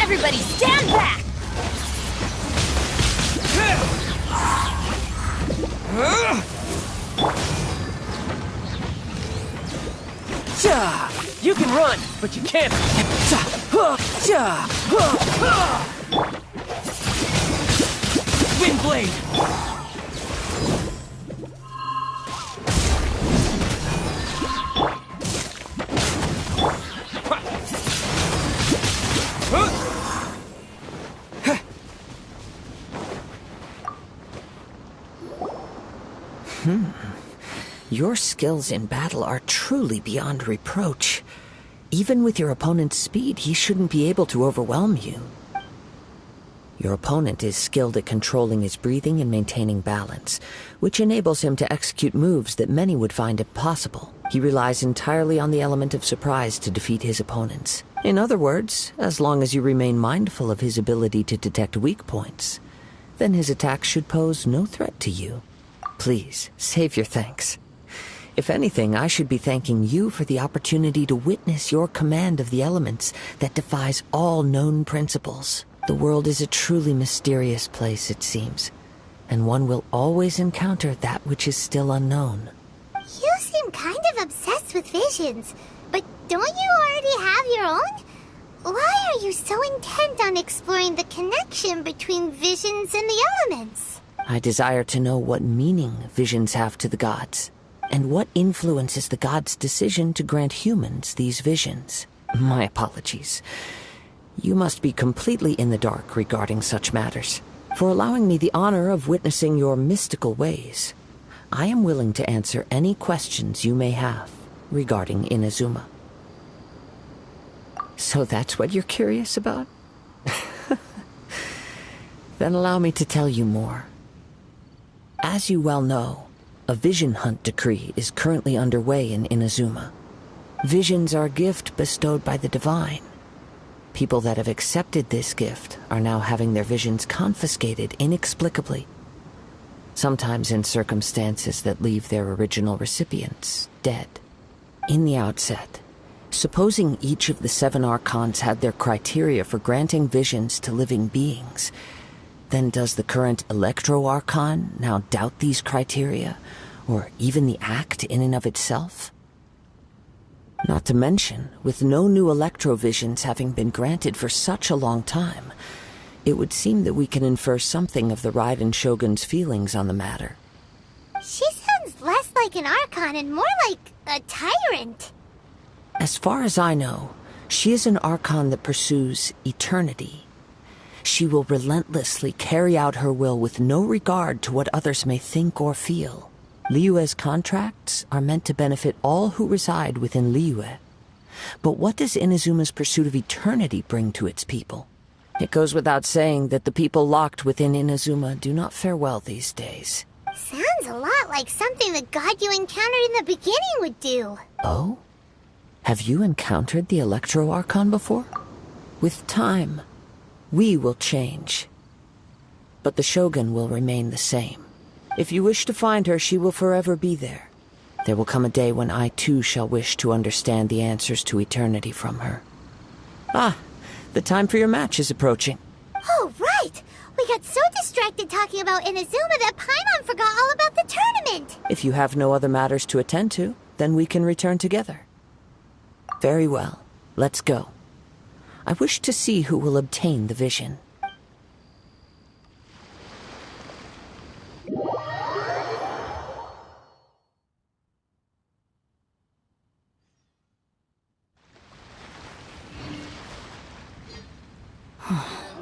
Everybody stand back! You can run, but you can't. Wind blade! Your skills in battle are truly beyond reproach. Even with your opponent's speed, he shouldn't be able to overwhelm you. Your opponent is skilled at controlling his breathing and maintaining balance, which enables him to execute moves that many would find impossible. He relies entirely on the element of surprise to defeat his opponents. In other words, as long as you remain mindful of his ability to detect weak points, then his attacks should pose no threat to you. Please, save your thanks. If anything, I should be thanking you for the opportunity to witness your command of the elements that defies all known principles. The world is a truly mysterious place, it seems, and one will always encounter that which is still unknown. You seem kind of obsessed with visions, but don't you already have your own? Why are you so intent on exploring the connection between visions and the elements? I desire to know what meaning visions have to the gods, and what influences the gods' decision to grant humans these visions. My apologies. You must be completely in the dark regarding such matters. For allowing me the honor of witnessing your mystical ways, I am willing to answer any questions you may have regarding Inazuma. So that's what you're curious about? Then allow me to tell you more. As you well know, a vision hunt decree is currently underway in Inazuma. Visions are a gift bestowed by the divine. People that have accepted this gift are now having their visions confiscated inexplicably, sometimes in circumstances that leave their original recipients dead. In the outset, supposing each of the 7 archons had their criteria for granting visions to living beings, then does the current Electro-Archon now doubt these criteria, or even the act in and of itself? Not to mention, with no new Electro-Visions having been granted for such a long time, it would seem that we can infer something of the Raiden Shogun's feelings on the matter. She sounds less like an Archon and more like a tyrant. As far as I know, she is an Archon that pursues eternity. She will relentlessly carry out her will with no regard to what others may think or feel. Liyue's contracts are meant to benefit all who reside within Liyue. But what does Inazuma's pursuit of eternity bring to its people? It goes without saying that the people locked within Inazuma do not fare well these days. Sounds a lot like something the god you encountered in the beginning would do. Oh? Have you encountered the Electro-Archon before? With time, we will change. But the Shogun will remain the same. If you wish to find her, she will forever be there. There will come a day when I too shall wish to understand the answers to eternity from her. Ah, the time for your match is approaching. Oh, right! We got so distracted talking about Inazuma that Paimon forgot all about the tournament! If you have no other matters to attend to, then we can return together. Very well. Let's go. I wish to see who will obtain the vision.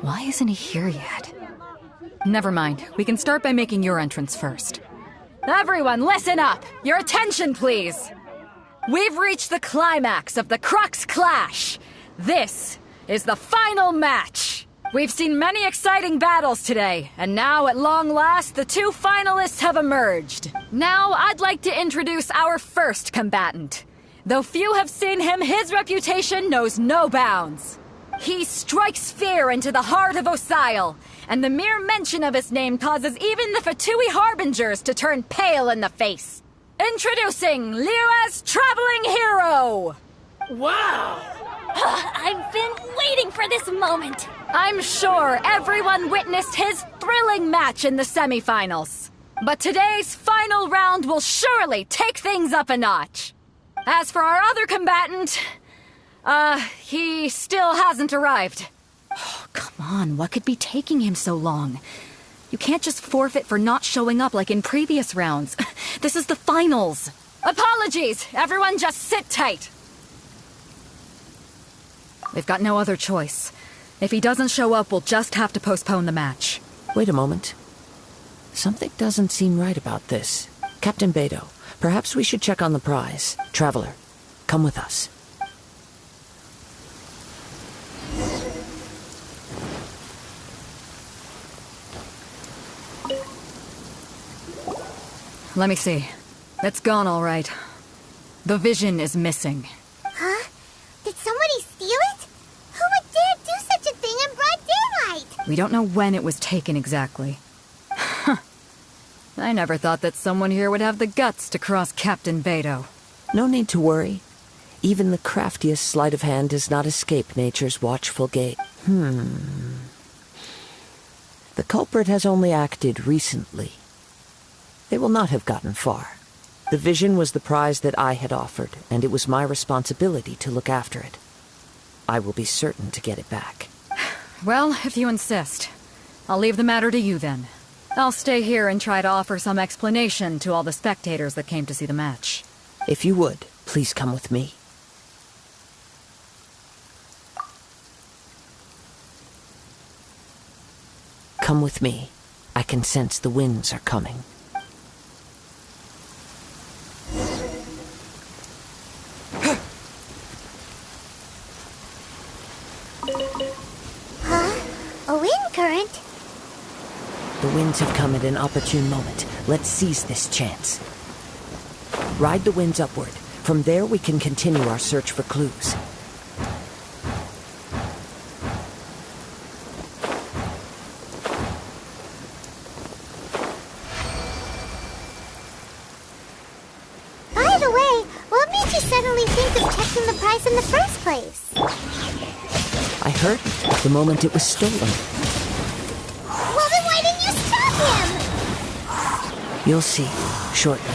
Why isn't he here yet? Never mind. We can start by making your entrance first. Everyone, listen up! Your attention, please! We've reached the climax of the Crux Clash! This is the final match! We've seen many exciting battles today, and now, at long last, the 2 finalists have emerged. Now, I'd like to introduce our first combatant. Though few have seen him, his reputation knows no bounds. He strikes fear into the heart of Osile, and the mere mention of his name causes even the Fatui Harbingers to turn pale in the face. Introducing Liyue's Traveling Hero! Wow! I've been waiting for this moment. I'm sure everyone witnessed his thrilling match in the semifinals. But today's final round will surely take things up a notch. As for our other combatant, he still hasn't arrived. Oh, come on, what could be taking him so long? You can't just forfeit for not showing up like in previous rounds. This is the finals. Apologies, everyone just sit tight. We've got no other choice. If he doesn't show up, we'll just have to postpone the match. Wait a moment. Something doesn't seem right about this. Captain Beto, perhaps we should check on the prize. Traveler, come with us. Let me see. It's gone all right. The vision is missing. Huh? Did somebody steal it? Who would dare do such a thing in broad daylight? We don't know when it was taken exactly. I never thought that someone here would have the guts to cross Captain Beto. No need to worry. Even the craftiest sleight of hand does not escape nature's watchful gaze. The culprit has only acted recently. They will not have gotten far. The vision was the prize that I had offered, and it was my responsibility to look after it. I will be certain to get it back. Well, if you insist. I'll leave the matter to you then. I'll stay here and try to offer some explanation to all the spectators that came to see the match. If you would, please come with me. Come with me. I can sense the winds are coming. Huh? A wind current? The winds have come at an opportune moment. Let's seize this chance. Ride the winds upward. From there we can continue our search for clues. By the way, what made you suddenly think of checking the prize in the first place? I heard it the moment it was stolen. Well, then why didn't you stop him? You'll see, shortly.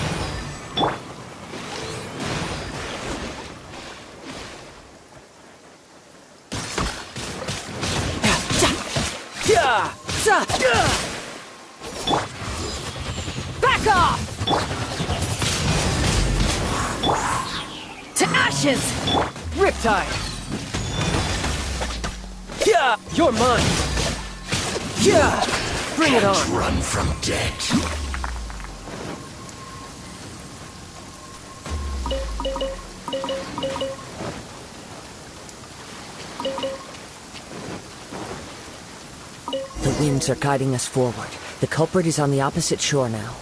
Back off! To ashes! Riptide! Yeah! You're mine! Yeah! Bring it on! Run from dead. The winds are guiding us forward. The culprit is on the opposite shore now.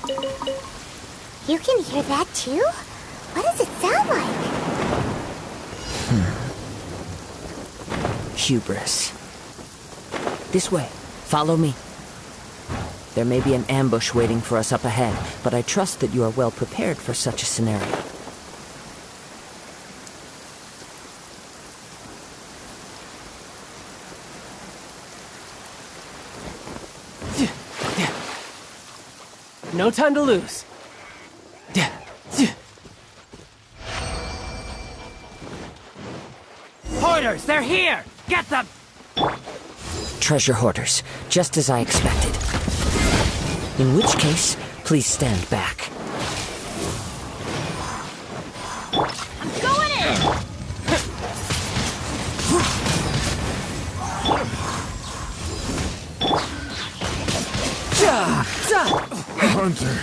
You can hear that too? What does it sound like? Hubris. This way. Follow me. There may be an ambush waiting for us up ahead, but I trust that you are well prepared for such a scenario. No time to lose. Hoarders, they're here! Get them! Treasure hoarders, just as I expected. In which case, please stand back. Going in! Hunter.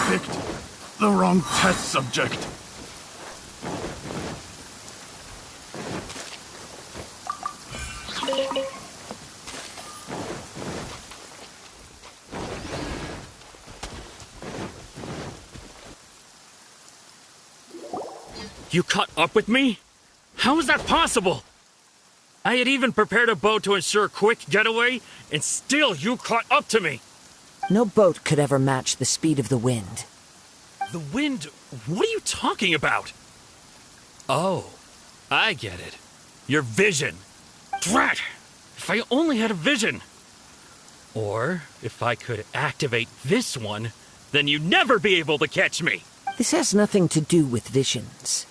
Picked the wrong test subject. You caught up with me? How is that possible? I had even prepared a boat to ensure a quick getaway, and still you caught up to me. No boat could ever match the speed of the wind. The wind? What are you talking about? Oh, I get it. Your vision. Drat! If I only had a vision. Or, if I could activate this one, then you'd never be able to catch me. This has nothing to do with visions.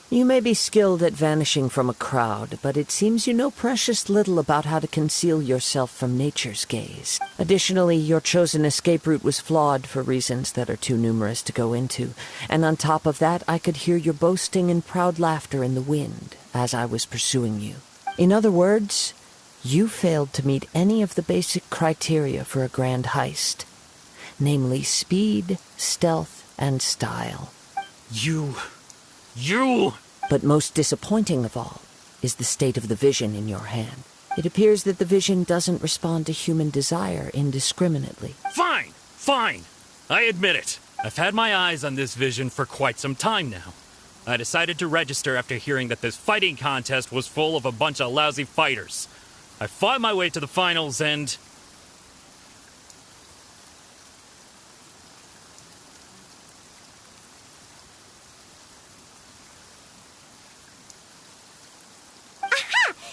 You may be skilled at vanishing from a crowd, but it seems you know precious little about how to conceal yourself from nature's gaze. Additionally, your chosen escape route was flawed for reasons that are too numerous to go into, and on top of that, I could hear your boasting and proud laughter in the wind as I was pursuing you. In other words, you failed to meet any of the basic criteria for a grand heist, namely speed, stealth, and style. You... But most disappointing of all is the state of the vision in your hand. It appears that the vision doesn't respond to human desire indiscriminately. Fine. I admit it. I've had my eyes on this vision for quite some time now. I decided to register after hearing that this fighting contest was full of a bunch of lousy fighters. I fought my way to the finals and...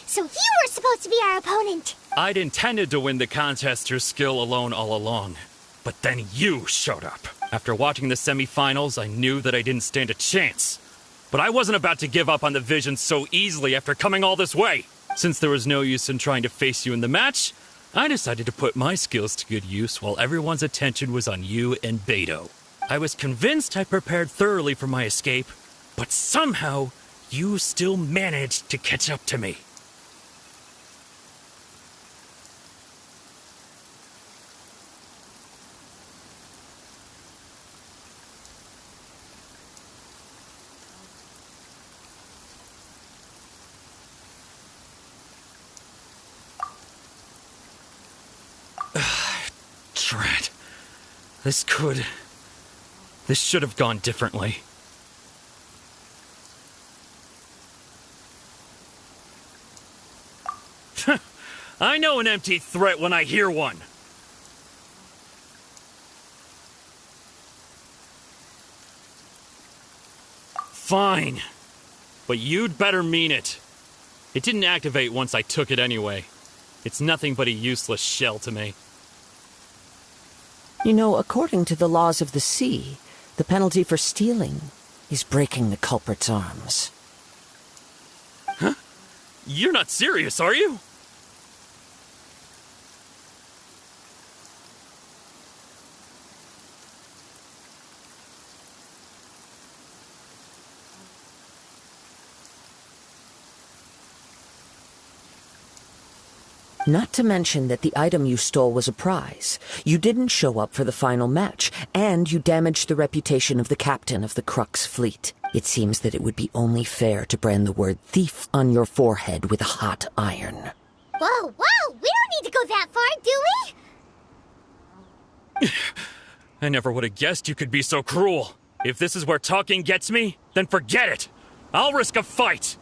So you were supposed to be our opponent. I'd intended to win the contest through skill alone all along. But then you showed up. After watching the semifinals, I knew that I didn't stand a chance. But I wasn't about to give up on the vision so easily after coming all this way. Since there was no use in trying to face you in the match, I decided to put my skills to good use while everyone's attention was on you and Beto. I was convinced I prepared thoroughly for my escape, but somehow you still managed to catch up to me. Drat. This should have gone differently. I know an empty threat when I hear one. Fine. But you'd better mean it. It didn't activate once I took it anyway. It's nothing but a useless shell to me. You know, according to the laws of the sea, the penalty for stealing is breaking the culprit's arms. Huh? You're not serious, are you? Not to mention that the item you stole was a prize. You didn't show up for the final match, and you damaged the reputation of the captain of the Crux fleet. It seems that it would be only fair to brand the word thief on your forehead with a hot iron. Whoa, we don't need to go that far, do we? I never would have guessed you could be so cruel. If this is where talking gets me, then forget it. I'll risk a fight.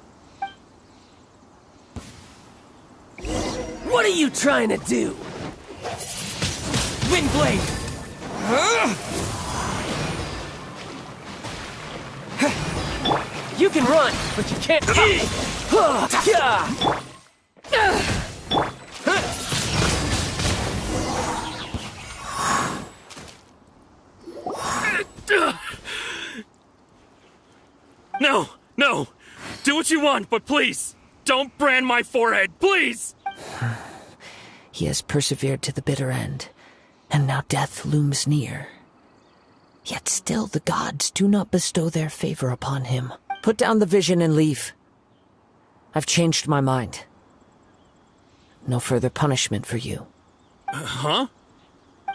What are you trying to do? Windblade! You can run, but you can't... No! Do what you want, but please, don't brand my forehead, please! He has persevered to the bitter end, and now death looms near. Yet still the gods do not bestow their favor upon him. Put down the vision and leave. I've changed my mind. No further punishment for you. Huh?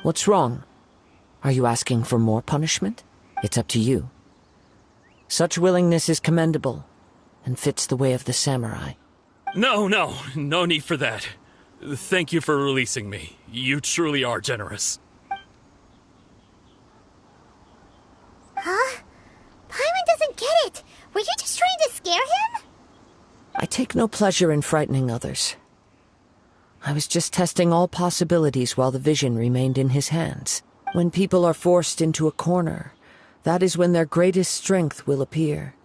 What's wrong? Are you asking for more punishment? It's up to you. Such willingness is commendable, and fits the way of the samurai. No need for that. Thank you for releasing me. You truly are generous. Huh? Paimon doesn't get it. Were you I take no pleasure in frightening others. I was just testing all possibilities while the vision remained in his hands. When people are forced into a corner, that is when their greatest strength will appear.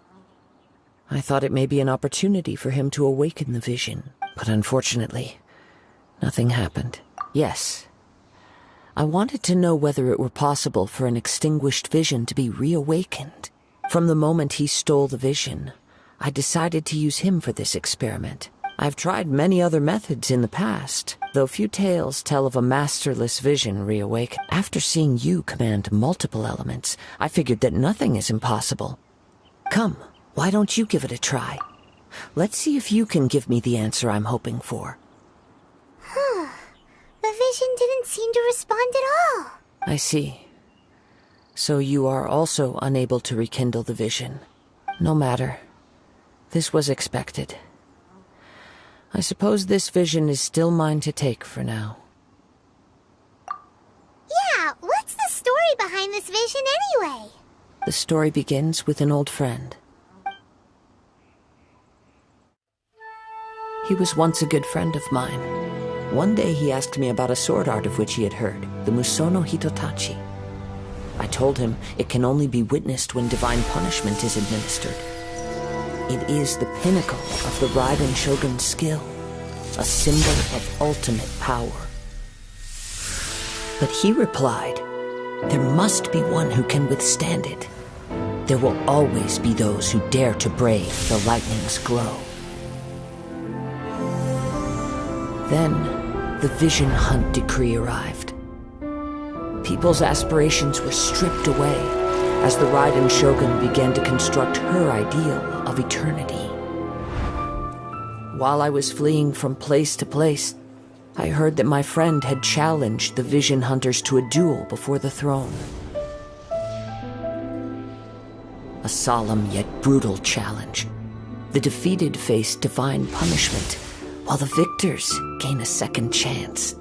I thought it may be an opportunity for him to awaken the vision, but unfortunately, nothing happened. Yes, I wanted to know whether it were possible for an extinguished vision to be reawakened. From the moment he stole the vision, I decided to use him for this experiment. I've tried many other methods in the past, though few tales tell of a masterless vision reawaken. After seeing you command multiple elements, I figured that nothing is impossible. Come, why don't you give it a try? Let's see if you can give me the answer I'm hoping for. The vision didn't seem to respond at all. I see. So you are also unable to rekindle the vision. No matter. This was expected. I suppose this vision is still mine to take for now. Yeah, what's the story behind this vision anyway? The story begins with an old friend. He was once a good friend of mine. One day he asked me about a sword art of which he had heard, the Musono Hitotachi. I told him it can only be witnessed when divine punishment is administered. It is the pinnacle of the Raiden Shogun's skill, a symbol of ultimate power. But he replied, there must be one who can withstand it. There will always be those who dare to brave the lightning's glow. Then, the Vision Hunt decree arrived. People's aspirations were stripped away as the Raiden Shogun began to construct her ideal of eternity. While I was fleeing from place to place, I heard that my friend had challenged the Vision Hunters to a duel before the throne. A solemn yet brutal challenge. The defeated face divine punishment, while the victors gain a second chance.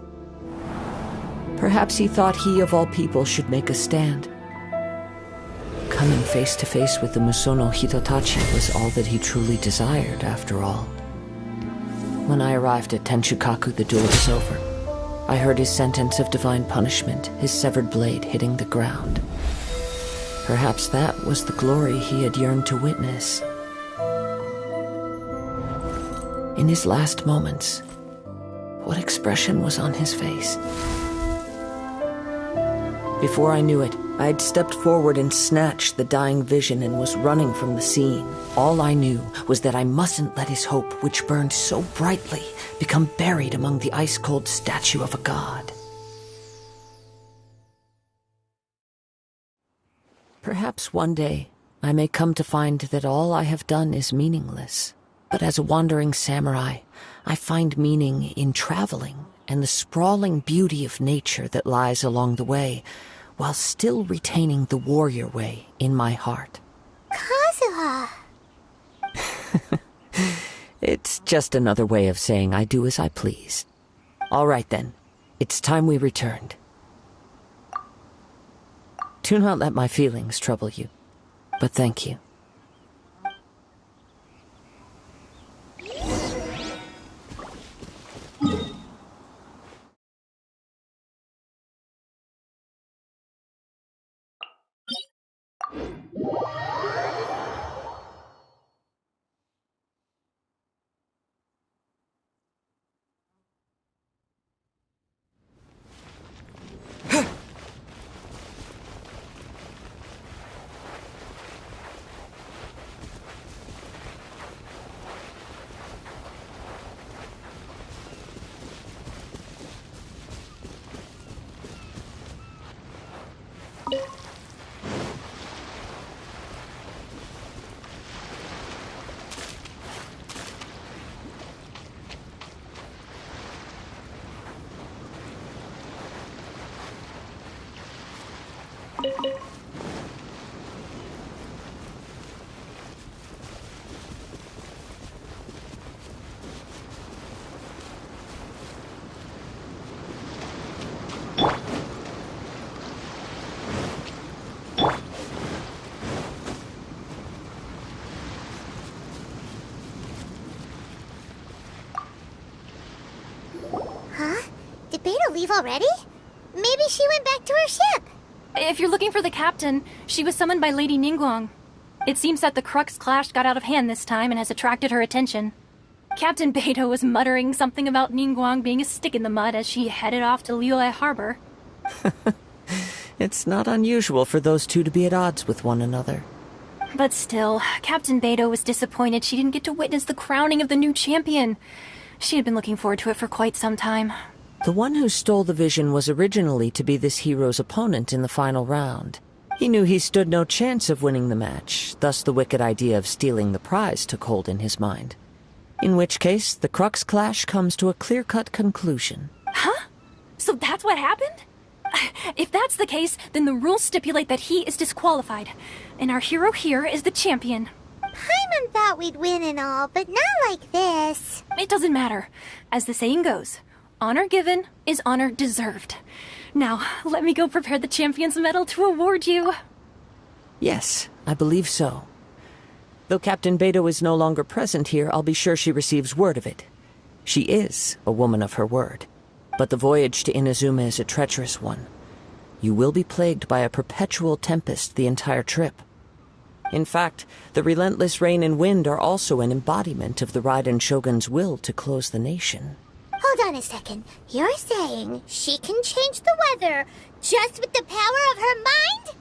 Perhaps he thought he of all people should make a stand. Coming face to face with the Musono Hitotachi was all that he truly desired, after all. When I arrived at Tenshukaku, the duel was over. I heard his sentence of divine punishment, his severed blade hitting the ground. Perhaps that was the glory he had yearned to witness. In his last moments, what expression was on his face? Before I knew it, I had stepped forward and snatched the dying vision and was running from the scene. All I knew was that I mustn't let his hope, which burned so brightly, become buried among the ice-cold statue of a god. Perhaps one day I may come to find that all I have done is meaningless. But as a wandering samurai, I find meaning in traveling and the sprawling beauty of nature that lies along the way, while still retaining the warrior way in my heart. Kazuha! It's just another way of saying I do as I please. All right then, it's time we returned. Do not let my feelings trouble you, but thank you. Beto leave already? Maybe she went back to her ship. If you're looking for the captain, she was summoned by Lady Ningguang. It seems that the Crux clash got out of hand this time and has attracted her attention. Captain Beto was muttering something about Ningguang being a stick in the mud as she headed off to Liyue Harbor. It's not unusual for those two to be at odds with one another. But still, Captain Beto was disappointed she didn't get to witness the crowning of the new champion. She had been looking forward to it for quite some time. The one who stole the vision was originally to be this hero's opponent in the final round. He knew he stood no chance of winning the match, thus the wicked idea of stealing the prize took hold in his mind. In which case, the Crux clash comes to a clear-cut conclusion. Huh? So that's what happened? If that's the case, then the rules stipulate that he is disqualified, and our hero here is the champion. Paimon thought we'd win and all, but not like this. It doesn't matter. As the saying goes, honor given is honor deserved. Now, let me go prepare the champion's medal to award you. Yes, I believe so. Though Captain Beto is no longer present here, I'll be sure she receives word of it. She is a woman of her word. But the voyage to Inazuma is a treacherous one. You will be plagued by a perpetual tempest the entire trip. In fact, the relentless rain and wind are also an embodiment of the Raiden Shogun's will to close the nation. Hold on a second. You're saying she can change the weather just with the power of her mind?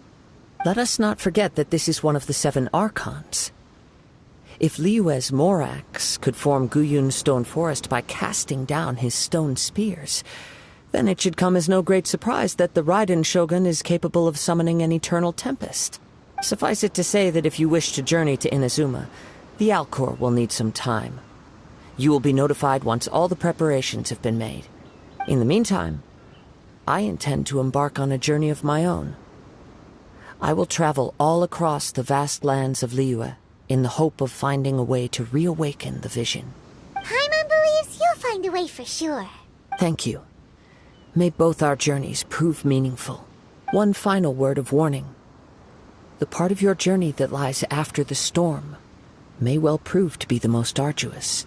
Let us not forget that this is one of the 7 Archons. If Liyue's Morax could form Guyun's stone forest by casting down his stone spears, then it should come as no great surprise that the Raiden Shogun is capable of summoning an eternal tempest. Suffice it to say that if you wish to journey to Inazuma, the Alcor will need some time. You will be notified once all the preparations have been made. In the meantime, I intend to embark on a journey of my own. I will travel all across the vast lands of Liyue in the hope of finding a way to reawaken the vision. Paimon believes you'll find a way for sure. Thank you. May both our journeys prove meaningful. One final word of warning. The part of your journey that lies after the storm may well prove to be the most arduous.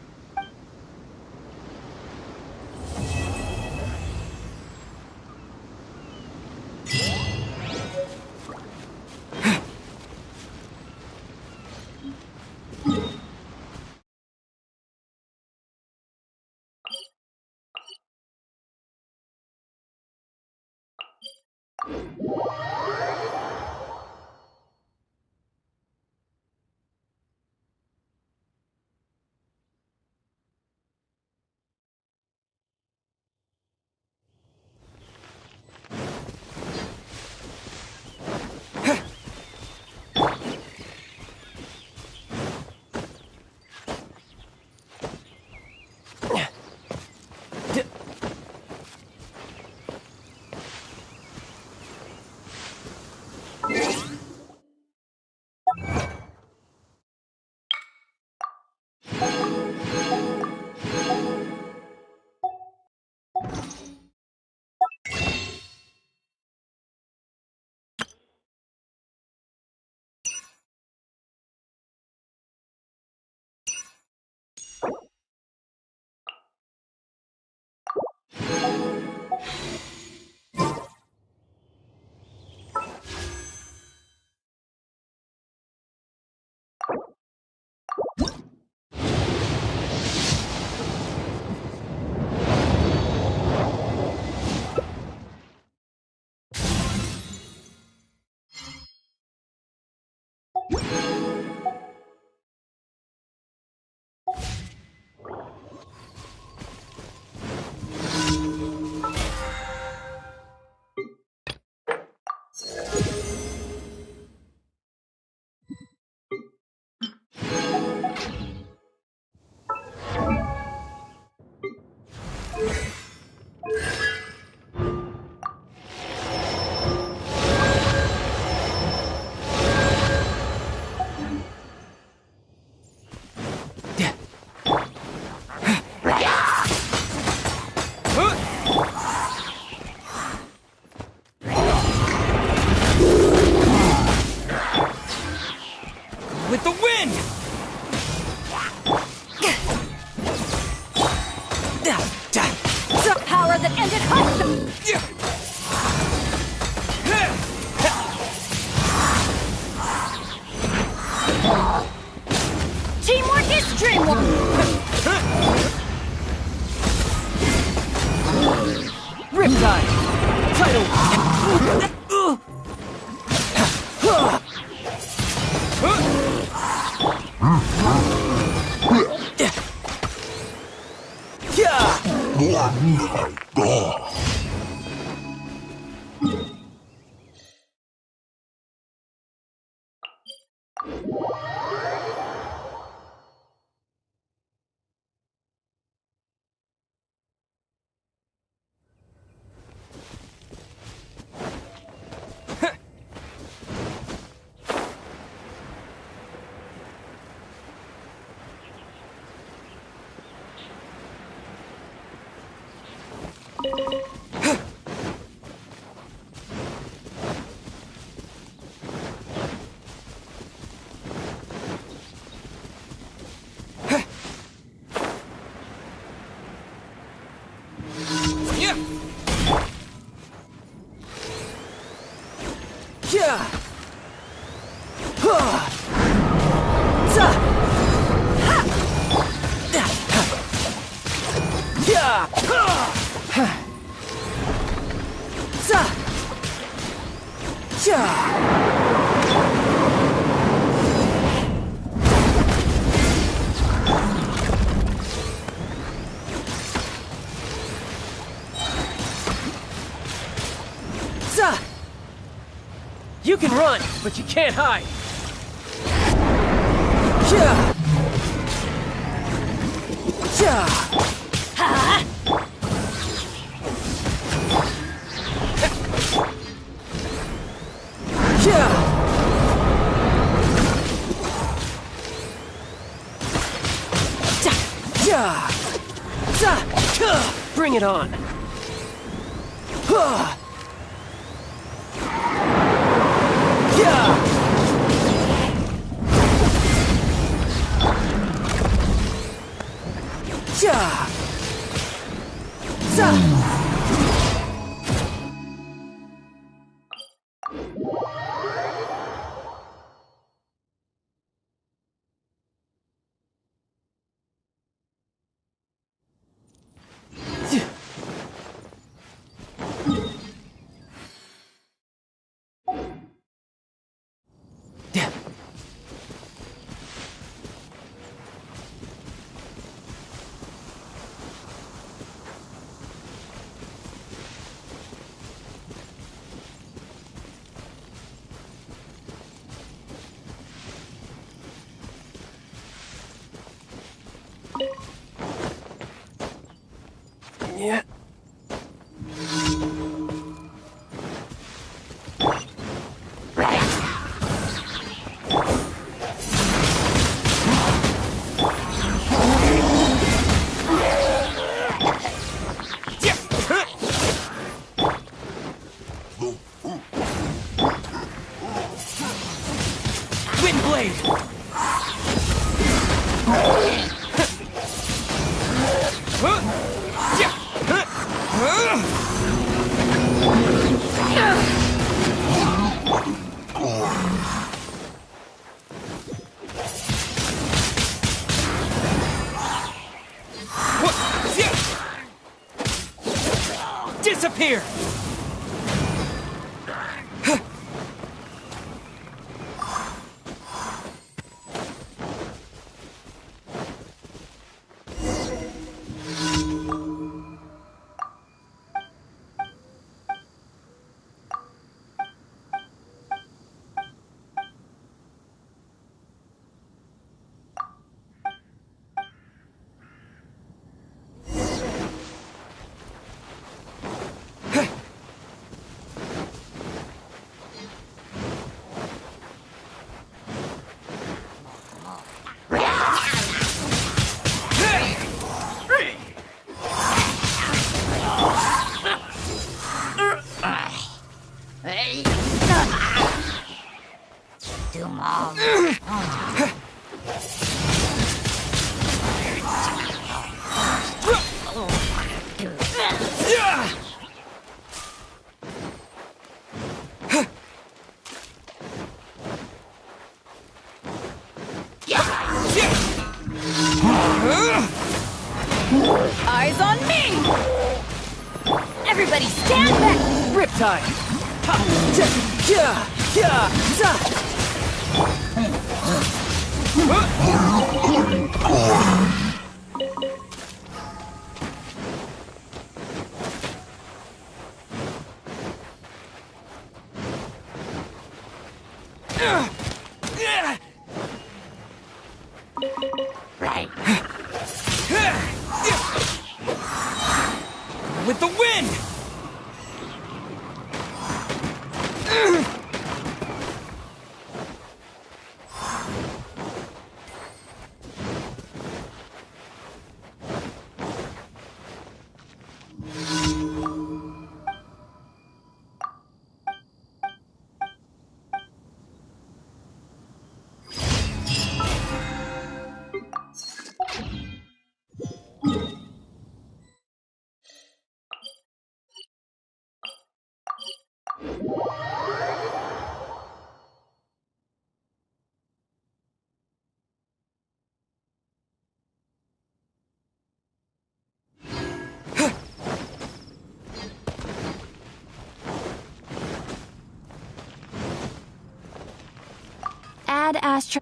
With the wind! The power that that ended Hush! Teamwork is dreamwork! Riptide! Tidal! You can run, but you can't hide. Bring it on. Yeah. Wind blade. Disappear! Eyes on me! Everybody stand back! Riptide! Ha! Cha! Ya! Ya! Za! Right. With the wind! Add Astro.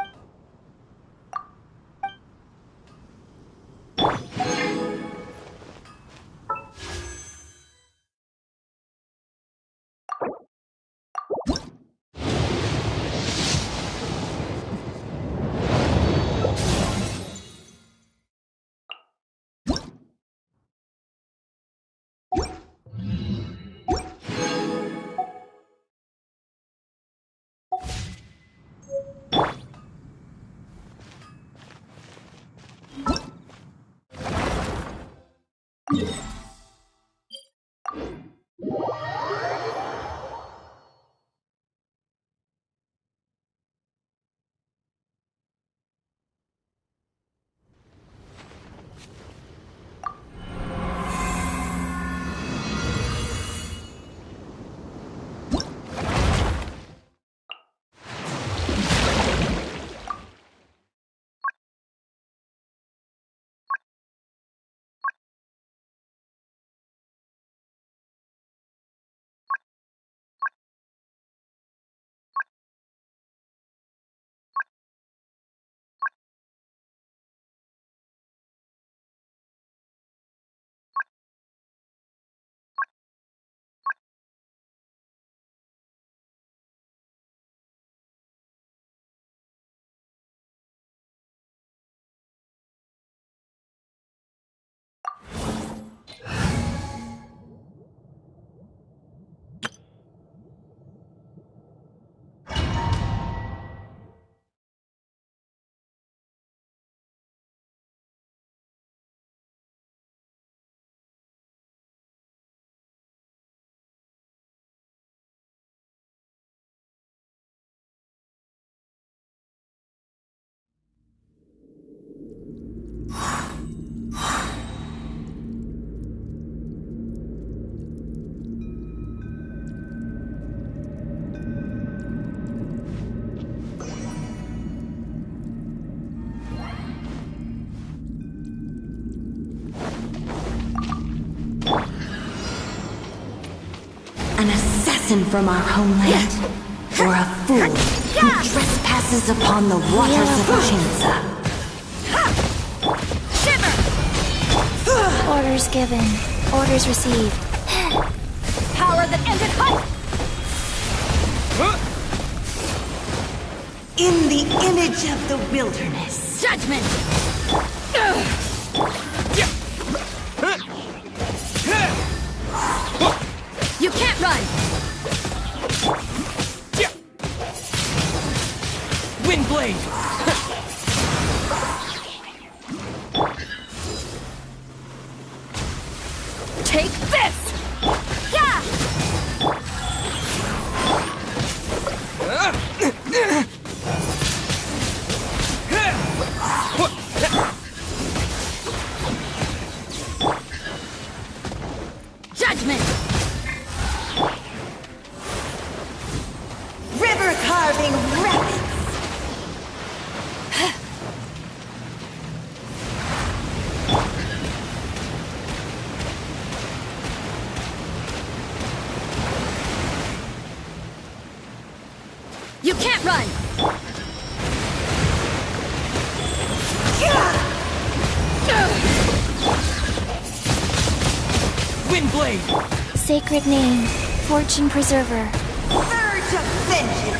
An assassin from our homeland, or a fool who trespasses upon the waters of Chinza. Orders given. Orders received. Power that ended height! In the image of the wilderness. Judgment! You can't run! Windblade! Take this! Yeah! Judgment! River carving rapids. You can't run! Windblade! Sacred name, Fortune Preserver. Urge of vengeance!